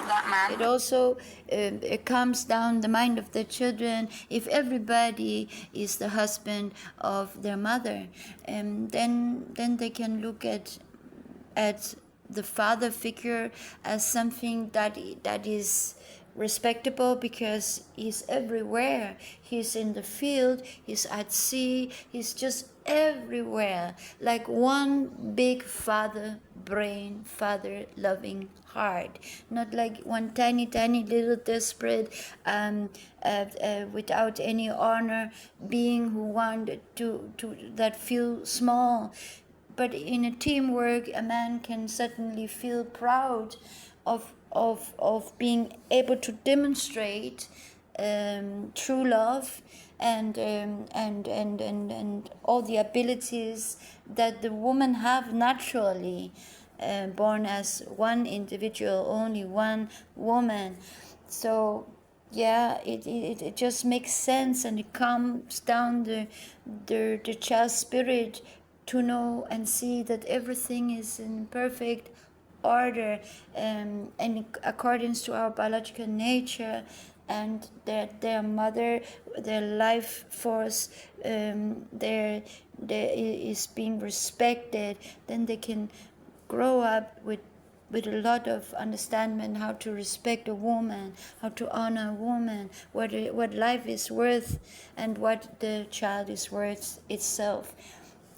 that man. It also it calms down the mind of the children. If everybody is the husband of their mother, then they can look at the father figure as something that is respectable because he's everywhere. He's in the field, he's at sea, he's just everywhere, like one big father brain, father loving heart, not like one tiny little desperate without any honor being who wanted to that feel small. But in a teamwork, a man can certainly feel proud of being able to demonstrate true love and all the abilities that the woman have naturally, born as one individual, only one woman. So yeah, it just makes sense, and it calms down the child's spirit to know and see that everything is in perfect order, and in accordance to our biological nature, and that their mother, their life force, their is being respected, then they can grow up with a lot of understanding how to respect a woman, how to honor a woman, what life is worth, and what the child is worth itself.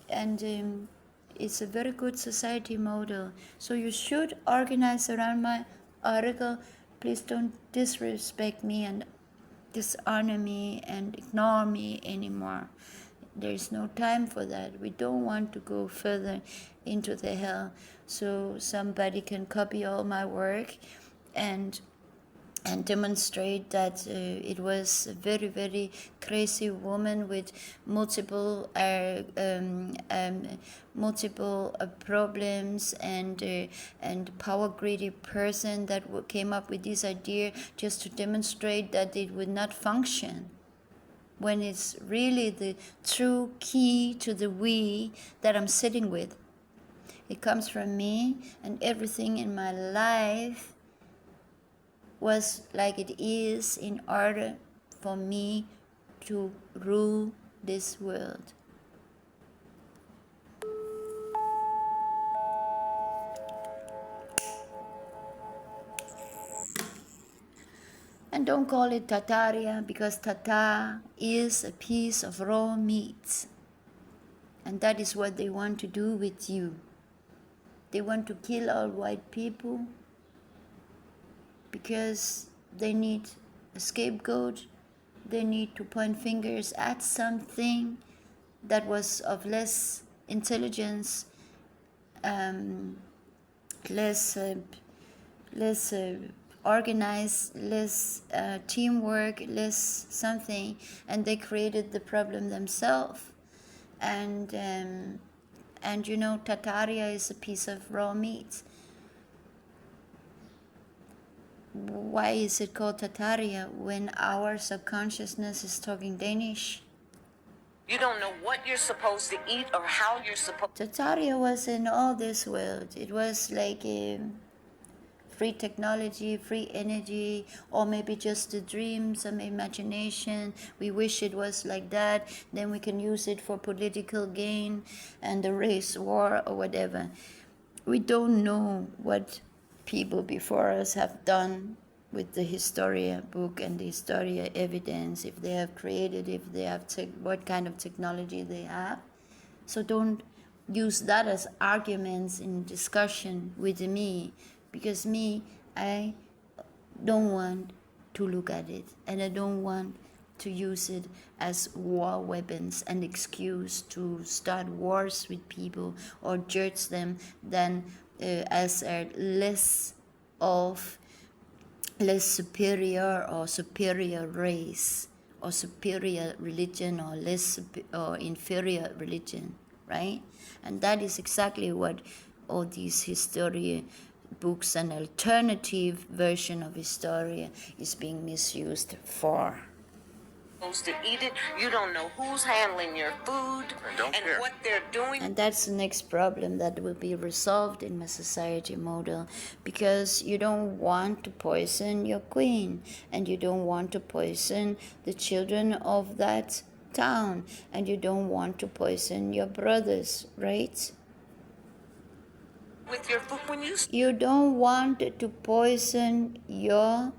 And it's a very good society model. So you should organize around my article. Please don't disrespect me and dishonor me and ignore me anymore. There is no time for that. We don't want to go further into the hell, so somebody can copy all my work and demonstrate that it was a very, very crazy woman with multiple problems, and power greedy person that came up with this idea just to demonstrate that it would not function, when it's really the true key to the we that I'm sitting with. It comes from me, and everything in my life was like it is in order for me to rule this world. And don't call it Tataria, because Tatar is a piece of raw meat. And that is what they want to do with you. They want to kill all white people because they need a scapegoat. They need to point fingers at something that was of less intelligence, less less organized, less teamwork, less something, and they created the problem themselves. And you know, Tartaria is a piece of raw meat. Why is it called Tartaria when our subconsciousness is talking Danish? You don't know what you're supposed to eat or how you're supposed. Tartaria was in all this world. It was like free technology, free energy, or maybe just a dream, some imagination. We wish it was like that. Then we can use it for political gain and the race war or whatever. We don't know what people before us have done with the Historia book and the Historia evidence, if they have created, if they have what kind of technology they have. So don't use that as arguments in discussion with me, because I don't want to look at it, and I don't want to use it as war weapons and excuse to start wars with people or judge them than as a less superior or superior race or superior religion or less or inferior religion, right? And that is exactly what all these Historia books, an alternative version of Historia, is being misused for. Supposed to eat it. You don't know who's handling your food and what they're doing. And that's the next problem that will be resolved in my society model, because you don't want to poison your queen, and you don't want to poison the children of that town, and you don't want to poison your brothers, right? With your food when you don't want to poison your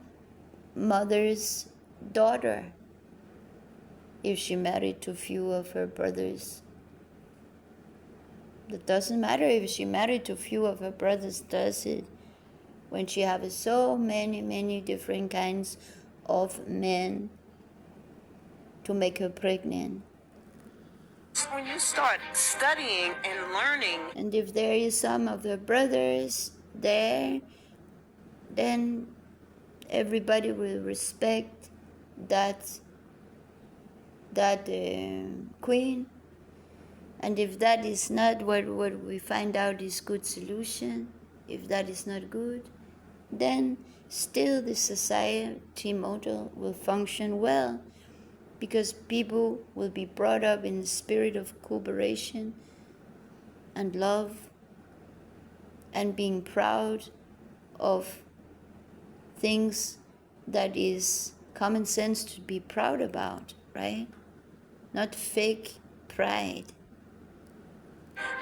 mother's daughter if she married to few of her brothers. It doesn't matter if she married to few of her brothers, does it? When she has so many different kinds of men to make her pregnant. When you start studying and learning. And if there is some of her brothers there, then everybody will respect that queen. And if that is not what we find out is good solution, if that is not good, then still the society model will function well, because people will be brought up in the spirit of cooperation and love and being proud of things that is common sense to be proud about, right? Not fake pride.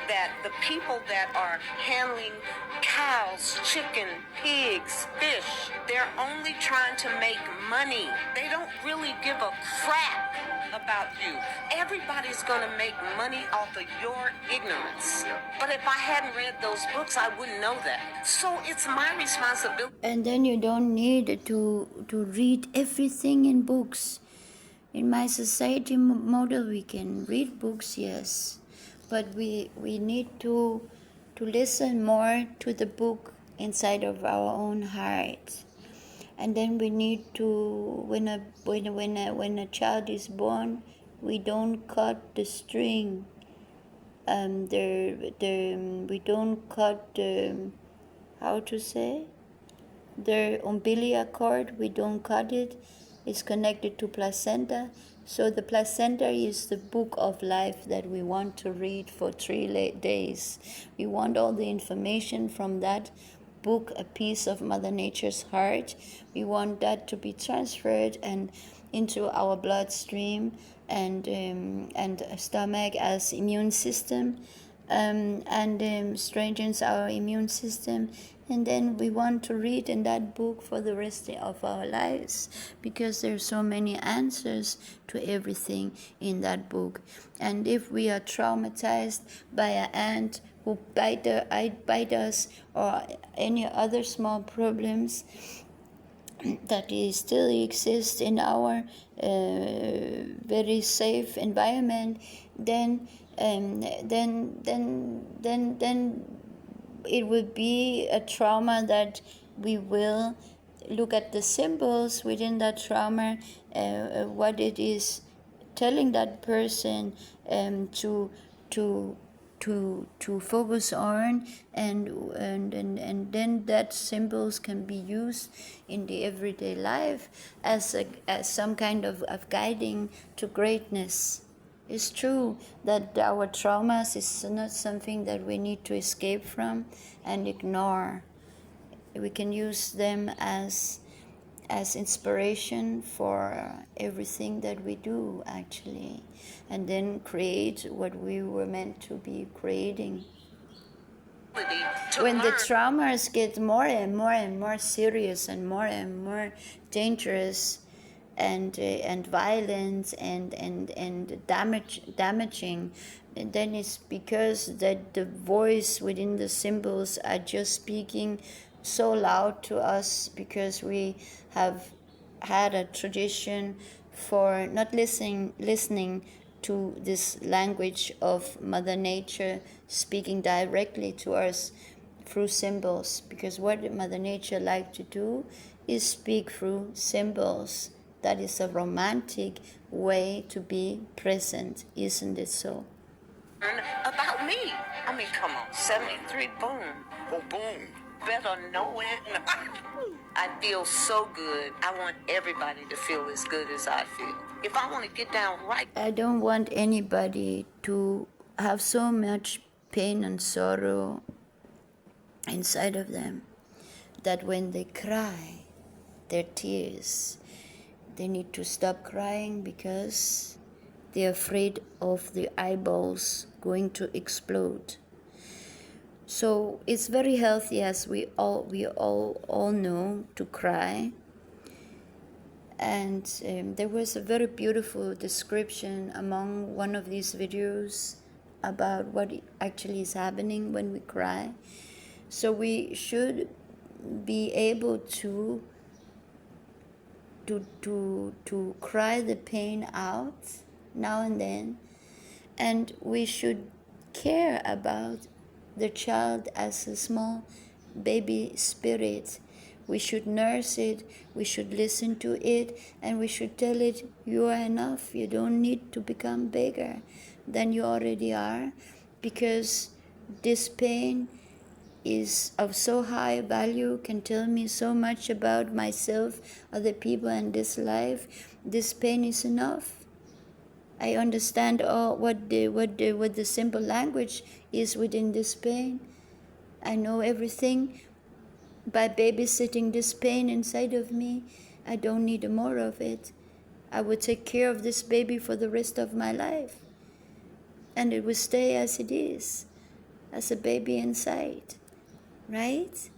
That the people that are handling cows, chicken, pigs, fish, they're only trying to make money. They don't really give a crap about you. Everybody's going to make money off of your ignorance. But if I hadn't read those books, I wouldn't know that. So it's my responsibility. And then you don't need to read everything in books. In my society model, we can read books, yes. But we need to listen more to the book inside of our own heart, and then we need to when a child is born, we don't cut the string. We don't cut the umbilical cord. We don't cut it. It's connected to placenta. So the placenta is the book of life that we want to read for 3 days. We want all the information from that book, a piece of Mother Nature's heart. We want that to be transferred and into our bloodstream and stomach as immune system, and strengthens our immune system. And then we want to read in that book for the rest of our lives, because there's so many answers to everything in that book. And if we are traumatized by an ant who bite us, or any other small problems that still exist in our very safe environment, then it would be a trauma that we will look at the symbols within that trauma, what it is telling that person to focus on, and then that symbols can be used in the everyday life as some kind of guiding to greatness. It's true that our traumas is not something that we need to escape from and ignore. We can use them as inspiration for everything that we do, actually, and then create what we were meant to be creating. When the traumas get more and more serious and more dangerous and violent and damaging, and then it's because that the voice within the symbols are just speaking so loud to us, because we have had a tradition for not listening to this language of Mother Nature speaking directly to us through symbols. Because what Mother Nature likes to do is speak through symbols. That is a romantic way to be present, isn't it so? About me. I mean, come on, 73, boom. Oh, boom. Better know it. I feel so good. I want everybody to feel as good as I feel. If I want to get down right. I don't want anybody to have so much pain and sorrow inside of them that when they cry their tears, they need to stop crying because they're afraid of the eyeballs going to explode. So it's very healthy, as we all know, to cry. And there was a very beautiful description among one of these videos about what actually is happening when we cry. So we should be able to cry the pain out now and then, and we should care about the child as a small baby spirit. We should nurse it, we should listen to it, and we should tell it, you are enough, you don't need to become bigger than you already are, because this pain is of so high value, can tell me so much about myself, other people, and this life. This pain is enough. I understand what the simple language is within this pain. I know everything. By babysitting this pain inside of me, I don't need more of it. I would take care of this baby for the rest of my life. And it will stay as it is, as a baby inside. Right?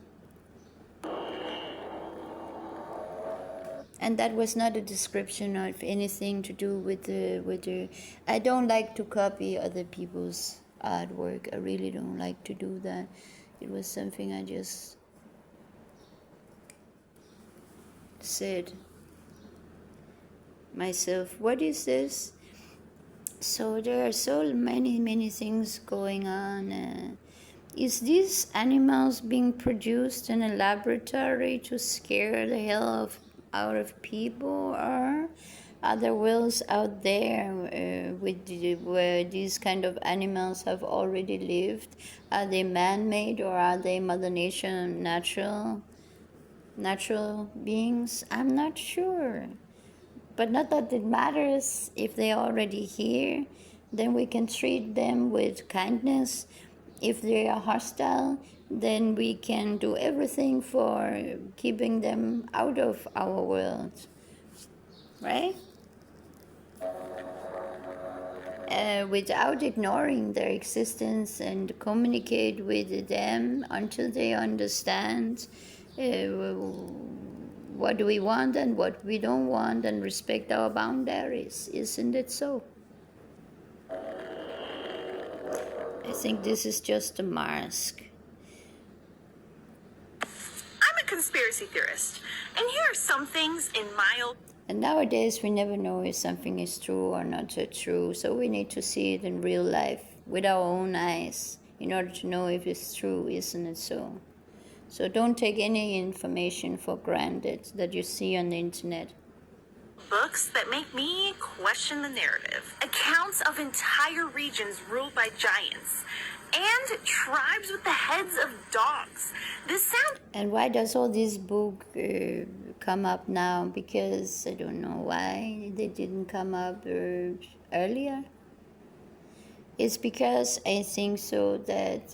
And that was not a description of anything to do with the. I don't like to copy other people's artwork. I really don't like to do that. It was something I just said myself. What is this? So there are so many things going on. Is these animals being produced in a laboratory to scare the hell out of people, or are there worlds out there where these kind of animals have already lived? Are they man-made, or are they Mother Nature natural beings? I'm not sure. But not that it matters. If they're already here, then we can treat them with kindness. If they are hostile, then we can do everything for keeping them out of our world. Right? Without ignoring their existence, and communicate with them until they understand what we want and what we don't want, and respect our boundaries. Isn't it so? I think this is just a mask. I'm a conspiracy theorist, and here are some things in my And nowadays we never know if something is true or not so true, so we need to see it in real life with our own eyes in order to know if it's true, isn't it so? So don't take any information for granted that you see on the internet. Books that make me question the narrative. Accounts of entire regions ruled by giants. And tribes with the heads of dogs. This sounds... And why does all this book come up now? Because I don't know why they didn't come up earlier. It's because I think so that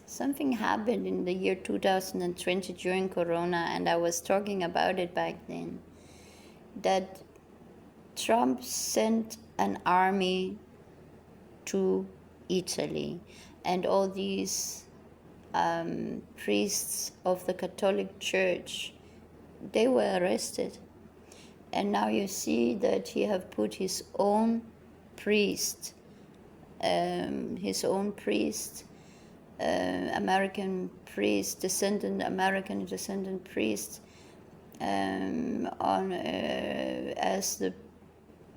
something happened in the year 2020 during Corona, and I was talking about it back then, that Trump sent an army to Italy, and all these priests of the Catholic Church, they were arrested. And now you see that he have put his own priest, American descendant priest, on as the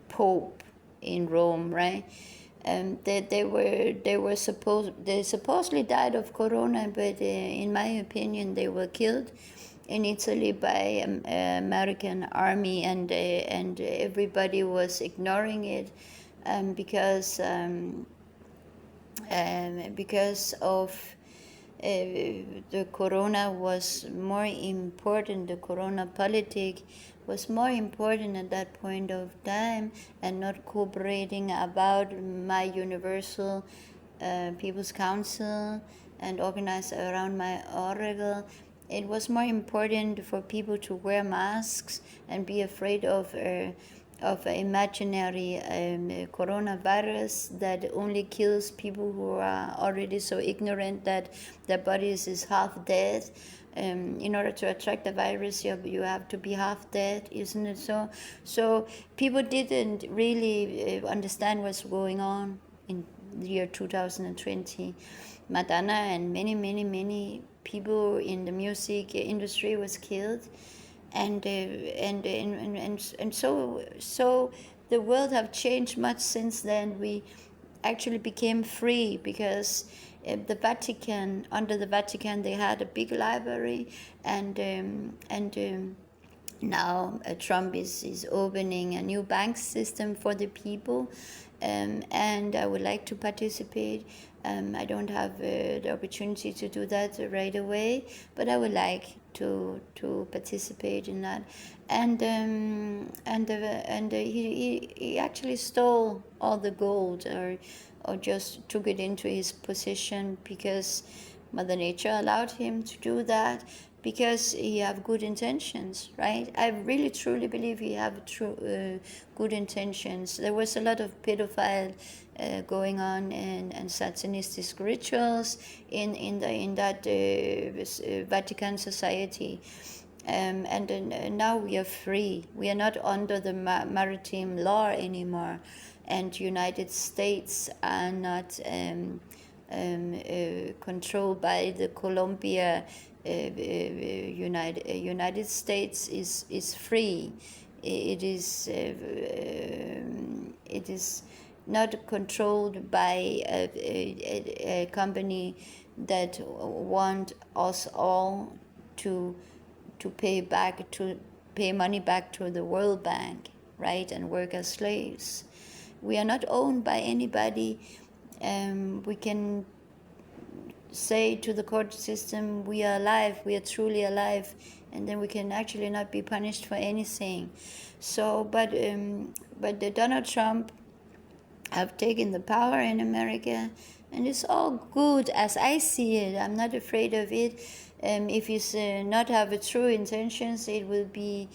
Pope in Rome, right? They supposedly died of corona, but in my opinion, they were killed in Italy by American army, and everybody was ignoring it because of the corona was more important. The corona politic was more important at that point of time, and not cooperating about my universal People's Council and organized around my oracle. It was more important for people to wear masks and be afraid of an imaginary coronavirus that only kills people who are already so ignorant that their bodies is half dead. In order to attract the virus, you have to be half dead, isn't it so? So people didn't really understand what's going on in the year 2020. Madonna and many people in the music industry was killed, and so the world have changed much since then. We actually became free because the Vatican, under the Vatican, they had a big library, and now Trump is opening a new bank system for the people, and I would like to participate. I don't have the opportunity to do that right away, but I would like to participate in that. And he actually stole all the gold, or just took it into his possession because Mother Nature allowed him to do that, because he have good intentions, right? I really truly believe he have good intentions. There was a lot of pedophile going on and satanistic rituals in that Vatican society. And now we are free. We are not under the maritime law anymore, and United States are not controlled by the Colombia. United States is free. It is not controlled by a company that want us all to pay money back to the World Bank, right, and work as slaves. We are not owned by anybody. We can say to the court system, we are alive, we are truly alive, and then we can actually not be punished for anything. So, but the Donald Trump have taken the power in America, and it's all good as I see it. I'm not afraid of it. If he's not have a true intentions, it will be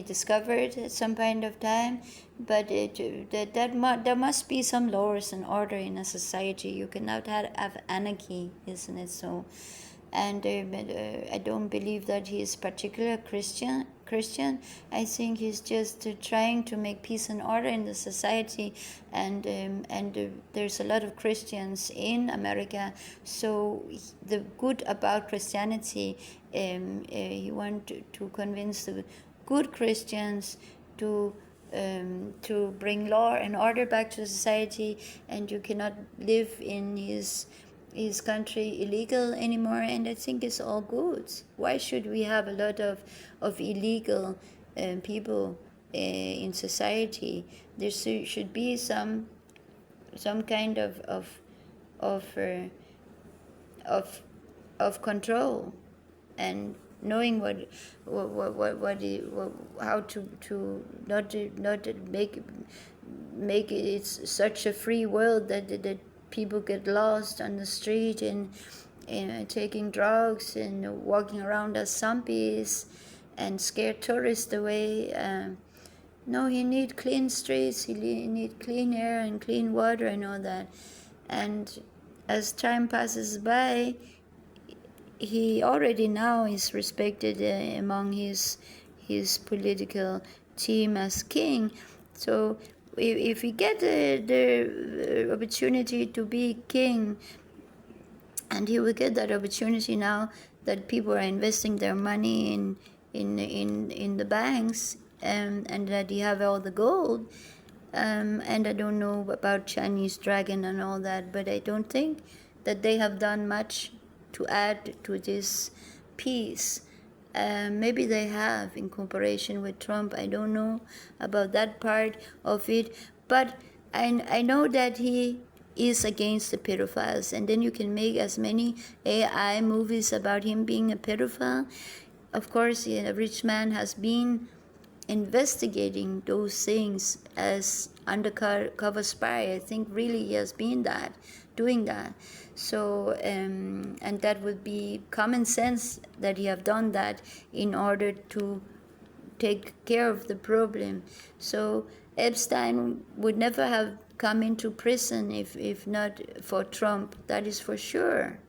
discovered at some point of time. But there must be some laws and order in a society. You cannot have anarchy, isn't it so? And I don't believe that he is particular Christian. I think he's just trying to make peace and order in the society, and there's a lot of Christians in America. So the good about Christianity, he want to convince the good Christians to bring law and order back to society, and you cannot live in his his country illegal anymore, and I think it's all good. Why should we have a lot of illegal people in society? There should be some kind of control, and knowing how to not make it such a free world that people get lost on the street and taking drugs and walking around as zombies and scare tourists away. No, he need clean streets, he need clean air and clean water and all that. And as time passes by, he already now is respected among his political team as king. So if we get the opportunity to be king, and he will get that opportunity now that people are investing their money in the banks, and that he have all the gold. And I don't know about Chinese dragon and all that, but I don't think that they have done much to add to this peace. Maybe they have in cooperation with Trump. I don't know about that part of it, but I know that he is against the pedophiles, and then you can make as many AI movies about him being a pedophile. Of course, a rich man has been investigating those things as undercover spy. I think really he has been doing that. So, and that would be common sense that he have done that in order to take care of the problem. So Epstein would never have come into prison if not for Trump. That is for sure.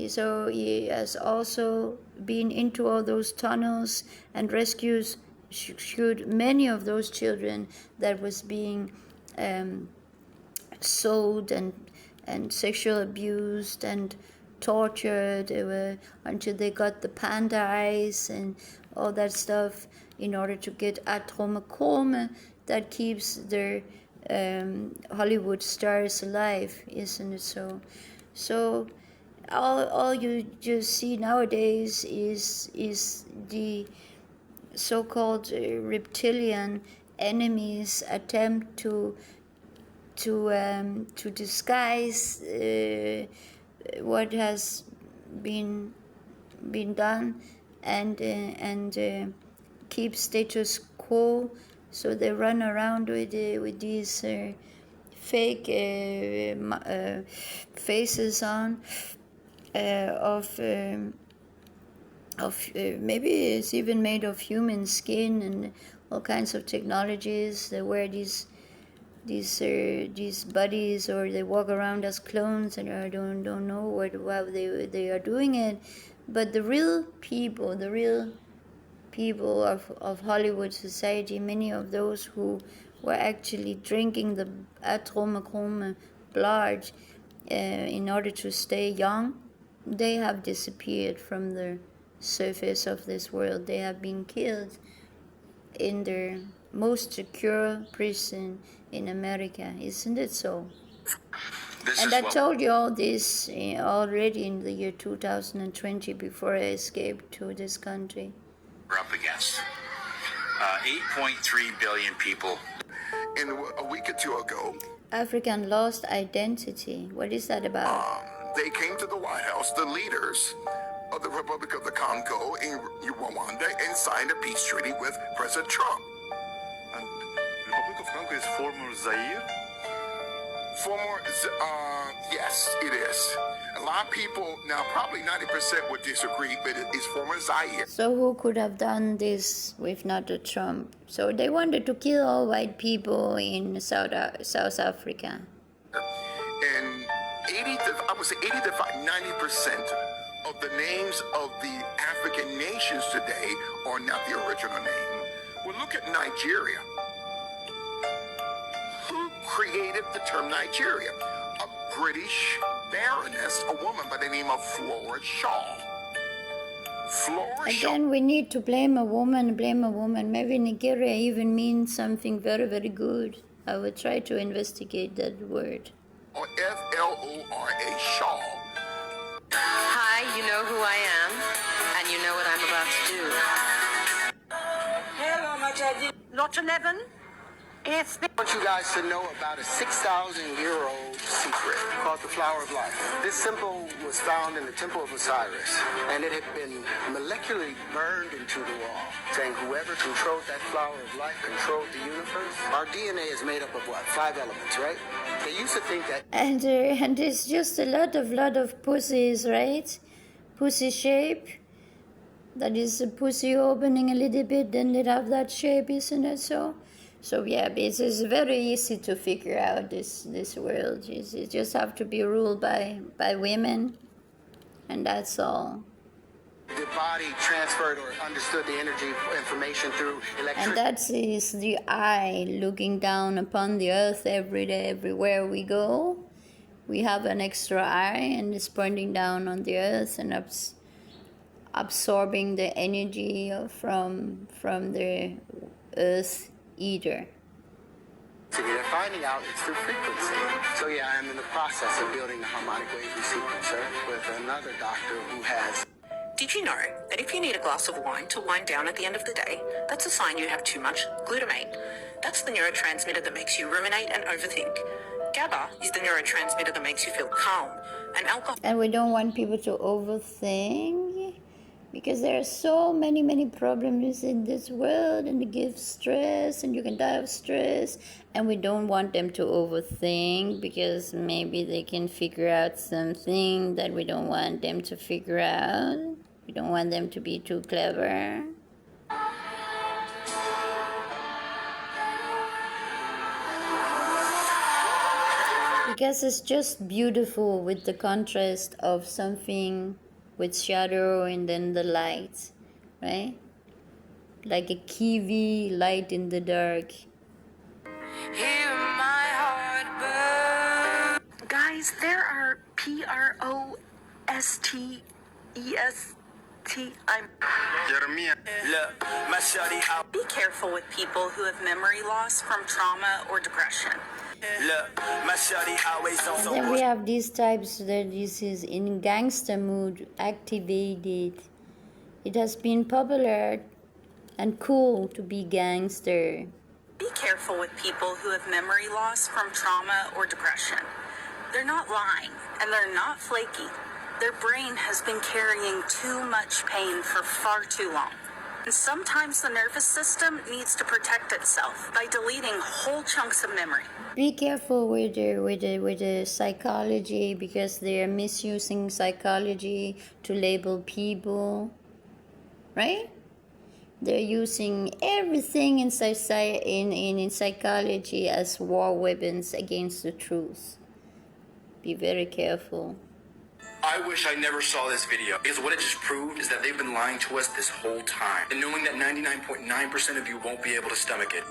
So he has also been into all those tunnels and rescued many of those children that was being sold and sexually abused and tortured until they got the panda eyes and all that stuff in order to get adrenochrome that keeps their Hollywood stars alive, isn't it so? So all you just see nowadays is the so-called reptilian enemies attempt to disguise what has been done and keep status quo. So they run around with these fake faces on of maybe it's even made of human skin and all kinds of technologies. They wear these bodies, or they walk around as clones, and I don't know how they are doing it. But the real people of Hollywood society, many of those who were actually drinking the adrenochrome blood in order to stay young, they have disappeared from the surface of this world. They have been killed in their most secure prison in America, isn't it so? And I told you all this already in the year 2020 before I escaped to this country. We're up against 8.3 billion people. In a week or two ago, African lost identity. What is that about? they came to the White House, the leaders of the Republic of the Congo in Rwanda, and signed a peace treaty with President Trump. And Republic of Congo is former Zaire? Yes, it is. A lot of people, now probably 90% would disagree, but it is former Zaire. So who could have done this if not Trump? So they wanted to kill all white people in South Africa. And 80 to 90% of the names of the African nations today are not the original name. Well, look at Nigeria. Who created the term Nigeria? A British baroness, a woman by the name of Flora Shaw. Again, we need to blame a woman. Maybe Nigeria even means something very, very good. I will try to investigate that word. or FLORA, Shaw. Hi, you know who I am, and you know what I'm about to do. Lot 11? It's I want you guys to know about a 6,000-year-old secret called the Flower of Life. This symbol was found in the Temple of Osiris, and it had been molecularly burned into the wall, saying whoever controlled that flower of life controlled the universe. Our DNA is made up of what? 5 elements, right? They used to think that... And it's just a lot of pussies, right? Pussy shape. That is a pussy opening a little bit, then it have that shape, isn't it? So yeah, it's very easy to figure out this world. You just have to be ruled by women, and that's all. The body transferred or understood the energy information through electricity. And that is the eye looking down upon the earth every day, everywhere we go. We have an extra eye, and it's pointing down on the earth and absorbing the energy from the earth eater. So they're finding out it's through frequency. So yeah, I'm in the process of building the harmonic wavy sequencer with another doctor who has... Did you know that if you need a glass of wine to wind down at the end of the day, that's a sign you have too much glutamate? That's the neurotransmitter that makes you ruminate and overthink. GABA is the neurotransmitter that makes you feel calm. And alcohol... And we don't want people to overthink, because there are so many problems in this world, and it gives stress, and you can die of stress. And we don't want them to overthink, because maybe they can figure out something that we don't want them to figure out. We don't want them to be too clever. Because it's just beautiful with the contrast of something with shadow and then the light, right? Like a kiwi light in the dark. Hear my heart burn. Guys, there are PROSTEST. Be careful with people who have memory loss from trauma or depression. And then we have these types that this is in gangster mood activated. It has been popular and cool to be gangster. Be careful with people who have memory loss from trauma or depression. They're not lying, and they're not flaky. Their brain has been carrying too much pain for far too long. And sometimes the nervous system needs to protect itself by deleting whole chunks of memory. Be careful with the psychology, because they are misusing psychology to label people, right? They're using everything in psychology as war weapons against the truth. Be very careful. I wish I never saw this video, because what it just proved is that they've been lying to us this whole time, and knowing that 99.9% of you won't be able to stomach it.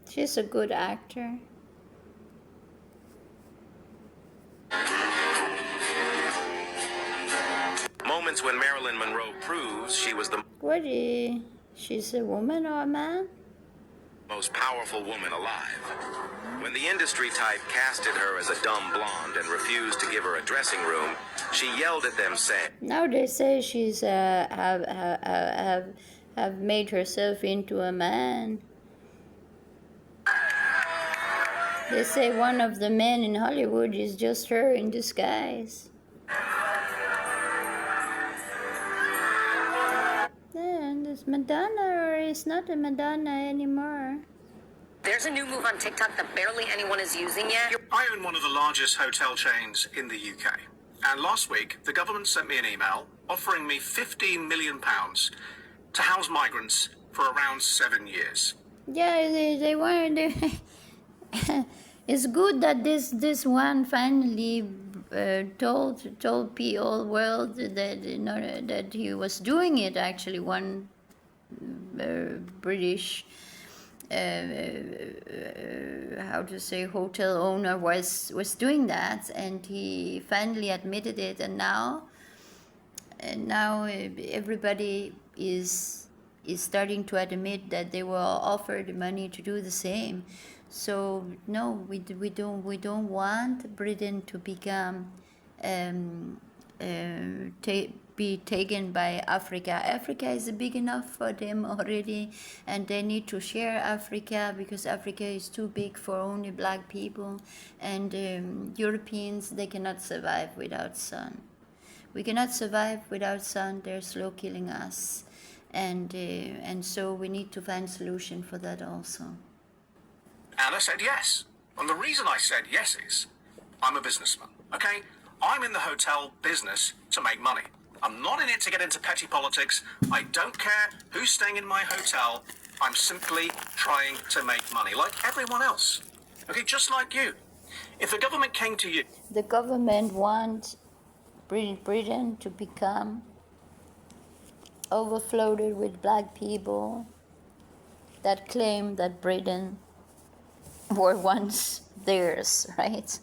She's a good actor. Moments when Marilyn Monroe proves she was the She's a woman or a man? most powerful woman alive. When the industry type casted her as a dumb blonde and refused to give her a dressing room, she yelled at them saying, Now they say she's have made herself into a man. They say one of the men in Hollywood is just her in disguise. And it's Madonna, or it's not a Madonna anymore. There's a new move on TikTok that barely anyone is using yet. I own one of the largest hotel chains in the UK. And last week, the government sent me an email offering me £15 million to house migrants for around 7 years. Yeah, they weren't. It's good that this one finally told the whole world that that he was doing it. Actually, one British how to say, hotel owner was doing that, and he finally admitted it, and now everybody is starting to admit that they were offered money to do the same. So no, we don't want Britain to become be taken by Africa. Africa is big enough for them already, and they need to share Africa, because Africa is too big for only black people, and Europeans, they cannot survive without sun. We cannot survive without sun. They're slow killing us, and so we need to find solution for that also. And I said yes. And the reason I said yes is I'm a businessman, okay? I'm in the hotel business to make money. I'm not in it to get into petty politics. I don't care who's staying in my hotel. I'm simply trying to make money, like everyone else. Okay, just like you. If the government came to you... The government wants Britain to become overflowed with black people that claim that Britain were once theirs, right?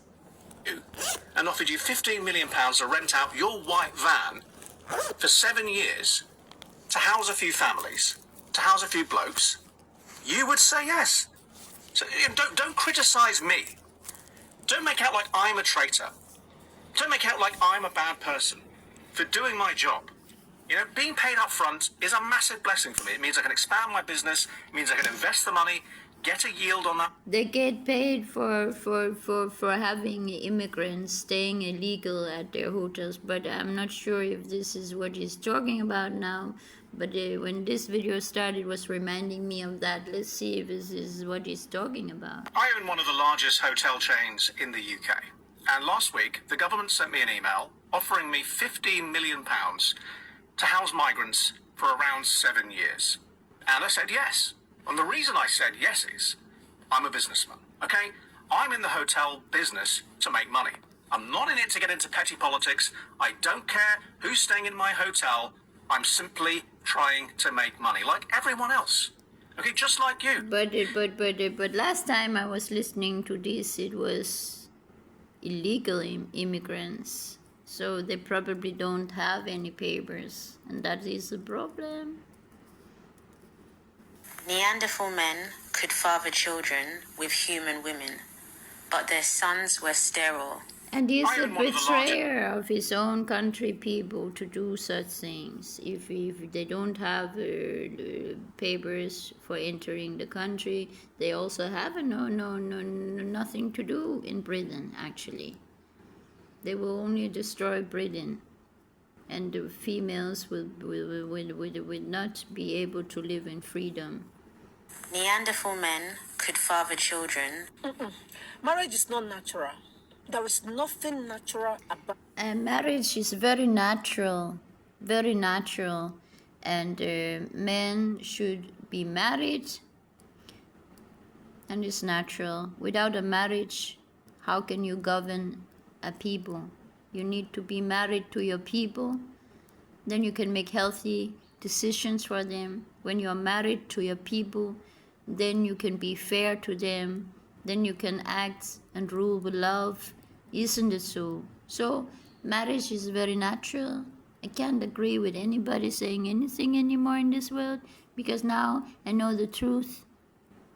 And offered you £15 million to rent out your white van for 7 years to house a few families, to house a few blokes, you would say yes. So don't criticise me. Don't make out like I'm a traitor. Don't make out like I'm a bad person for doing my job. You know, being paid up front is a massive blessing for me. It means I can expand my business. It means I can invest the money, get a yield on that. They get paid for having immigrants staying illegal at their hotels, but I'm not sure if this is what he's talking about now. But when this video started, it was reminding me of that. Let's see if this is what he's talking about. I own one of the largest hotel chains in the UK. And last week, the government sent me an email offering me £15 million to house migrants for around 7 years. And I said yes. And the reason I said yes is I'm a businessman, okay? I'm in the hotel business to make money. I'm not in it to get into petty politics. I don't care who's staying in my hotel. I'm simply trying to make money, like everyone else. Okay, just like you. But last time I was listening to this, it was illegal immigrants. So they probably don't have any papers, and that is a problem. Neanderthal men could father children with human women, but their sons were sterile. And he's a betrayer of his own country people to do such things. If they don't have papers for entering the country, they also have nothing to do in Britain, actually. They will only destroy Britain, and the females will not be able to live in freedom. Neanderthal men could father children. Marriage is not natural. There is nothing natural about. And marriage is very natural, and men should be married, and it's natural. Without a marriage, how can you govern a people? You need to be married to your people, then you can make healthy decisions for them. When you are married to your people, then you can be fair to them, then you can act and rule with love. Isn't it so? So marriage is very natural. I can't agree with anybody saying anything anymore in this world, because now I know the truth.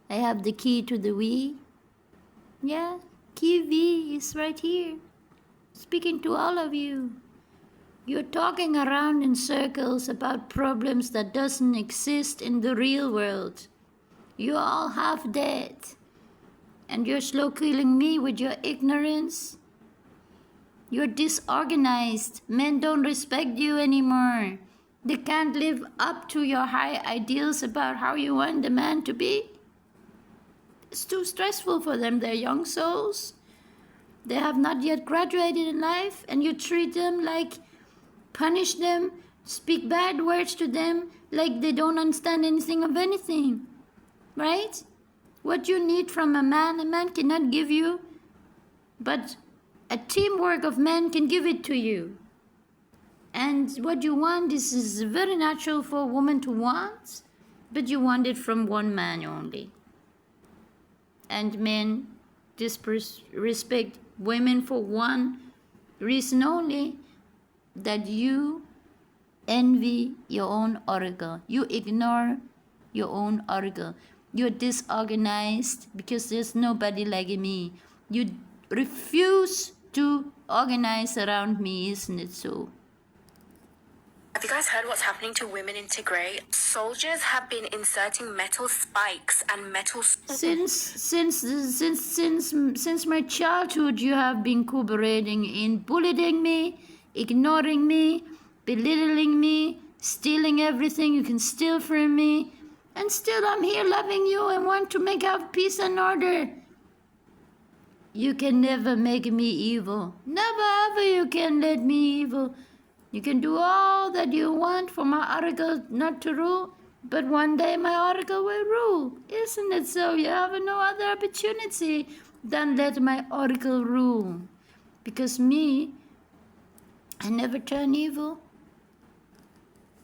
I have the key to the we. Yeah, key V is right here, speaking to all of you. You're talking around in circles about problems that doesn't exist in the real world. You're all half dead, and you're slow killing me with your ignorance. You're disorganized. Men don't respect you anymore. They can't live up to your high ideals about how you want the man to be. It's too stressful for them. They're young souls. They have not yet graduated in life, and you treat them like, punish them, speak bad words to them like they don't understand anything of anything. Right? What you need from a man cannot give you, but a teamwork of men can give it to you. And what you want, this is very natural for a woman to want, but you want it from one man only. and men disrespect women for one reason only, that you envy your own oracle. You ignore your own oracle. You're disorganized because there's nobody like me. You refuse to organize around me, isn't it so? Have you guys heard what's happening to women in Tigray? Soldiers have been inserting metal spikes and metal... Since my childhood, you have been cooperating in bullying me, ignoring me, belittling me, stealing everything you can steal from me, and still I'm here loving you and want to make out peace and order. You can never make me evil. Never ever you can let me evil. You can do all that you want for my oracle not to rule, but one day my oracle will rule. Isn't it so? You have no other opportunity than let my oracle rule. Because me, I never turn evil.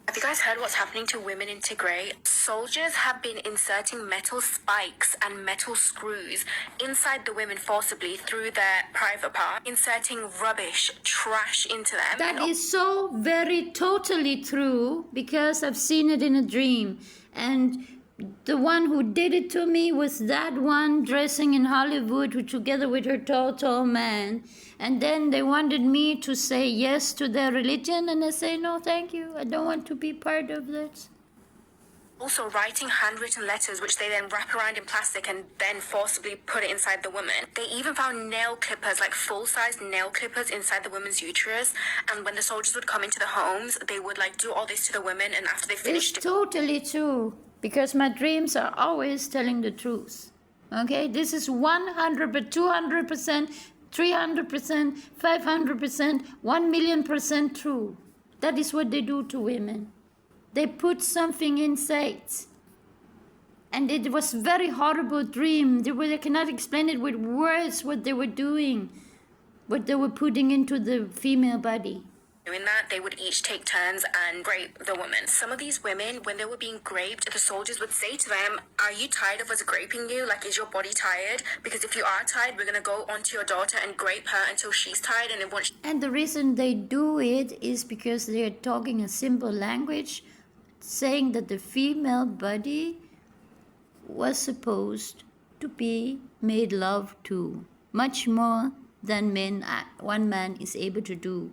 Have you guys heard what's happening to women in Tigray? Soldiers have been inserting metal spikes and metal screws inside the women forcibly through their private part, inserting rubbish, trash into them. That is so very totally true, because I've seen it in a dream. And the one who did it to me was that one dressing in Hollywood, who together with her tall man. And then they wanted me to say yes to their religion, and I say, no, thank you. I don't want to be part of that. Also writing handwritten letters, which they then wrap around in plastic and then forcibly put it inside the woman. They even found nail clippers, like full-size nail clippers inside the woman's uterus. And when the soldiers would come into the homes, they would like do all this to the women, and after they finished... It's totally true, because my dreams are always telling the truth. Okay? This is 100%, 200%, 300%, 500%, 1,000,000% true. That is what they do to women. They put something inside. And it was a very horrible dream. They cannot explain it with words, what they were doing, what they were putting into the female body. Doing that, they would each take turns and rape the woman. Some of these women, when they were being raped, the soldiers would say to them, are you tired of us raping you? Like, is your body tired? Because if you are tired, we're going to go onto your daughter and rape her until she's tired. And the reason they do it is because they are talking a simple language, saying that the female body was supposed to be made love to, much more than one man is able to do.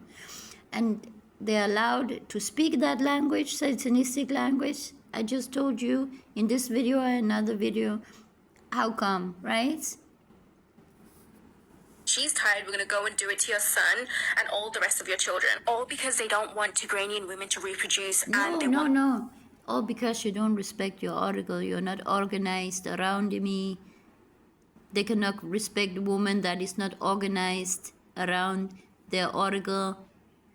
And they're allowed to speak that language, satanistic language. I just told you in this video and another video, how come, right? She's tired, we're going to go and do it to your son and all the rest of your children. All because they don't want Tigranian women to reproduce. No. All because you don't respect your oracle. You're not organized around me. They cannot respect a woman that is not organized around their oracle.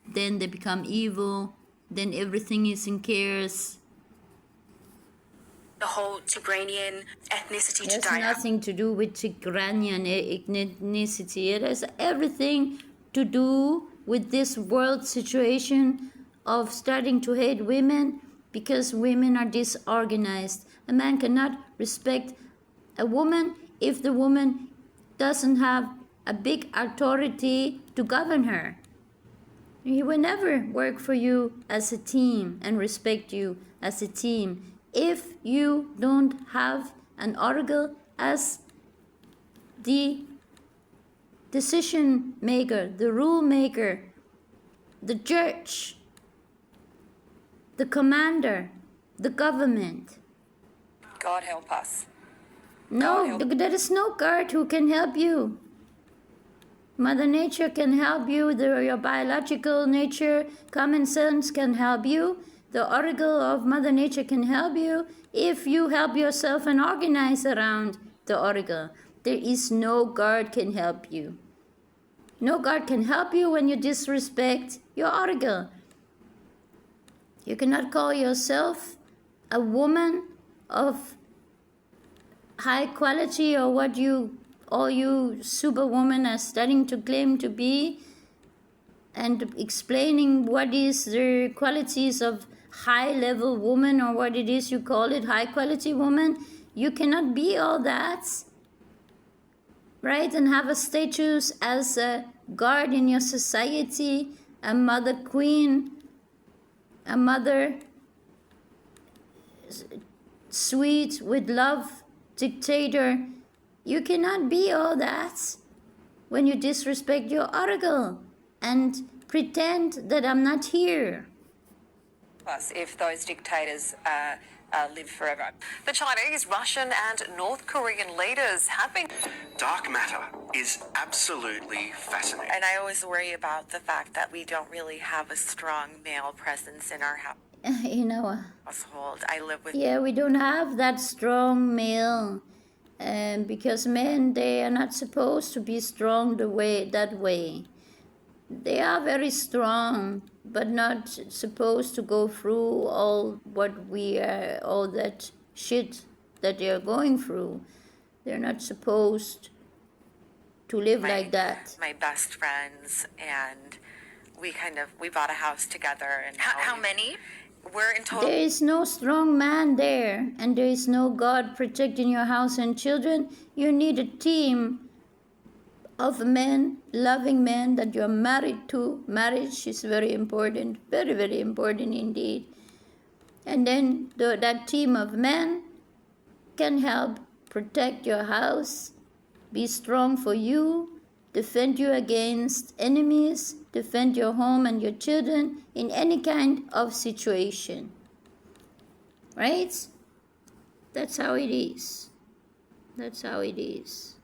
Then they become evil. Then everything is in chaos. The whole Tigranian ethnicity to die. It has nothing to do with Tigranian ethnicity. It has everything to do with this world situation of starting to hate women because women are disorganized. A man cannot respect a woman if the woman doesn't have a big authority to govern her. He will never work for you as a team and respect you as a team if you don't have an oracle as the decision maker, the rule maker, the judge, the commander, the government. God help us. No, there is no God who can help you. Mother Nature can help you, your biological nature, common sense can help you, the oracle of Mother Nature can help you if you help yourself and organize around the oracle. There is no God can help you. No God can help you when you disrespect your oracle. You cannot call yourself a woman of high quality or what all you superwomen are starting to claim to be, and explaining what is the qualities of high level woman or what it is you call it high quality woman. You cannot be all that. right? And have a status as a guard in your society, a mother queen, a mother sweet with love, dictator. You cannot be all that when you disrespect your oracle and pretend that I'm not here. Plus, if those dictators live forever. The Chinese, Russian and North Korean leaders have been... Dark matter is absolutely fascinating. And I always worry about the fact that we don't really have a strong male presence in our household. I live with... Yeah, we don't have that strong male. Because men, they are not supposed to be strong that way. They are very strong, but not supposed to go through all that shit that they are going through. They're not supposed to live like that. My best friends, and we bought a house together. And how many? We're in total... There is no strong man there, and there is no God protecting your house and children. You need a team of men, loving men that you're married to. Marriage is very important, very, very important indeed. And then that team of men can help protect your house, be strong for you, defend you against enemies, defend your home and your children in any kind of situation. Right? That's how it is. That's how it is.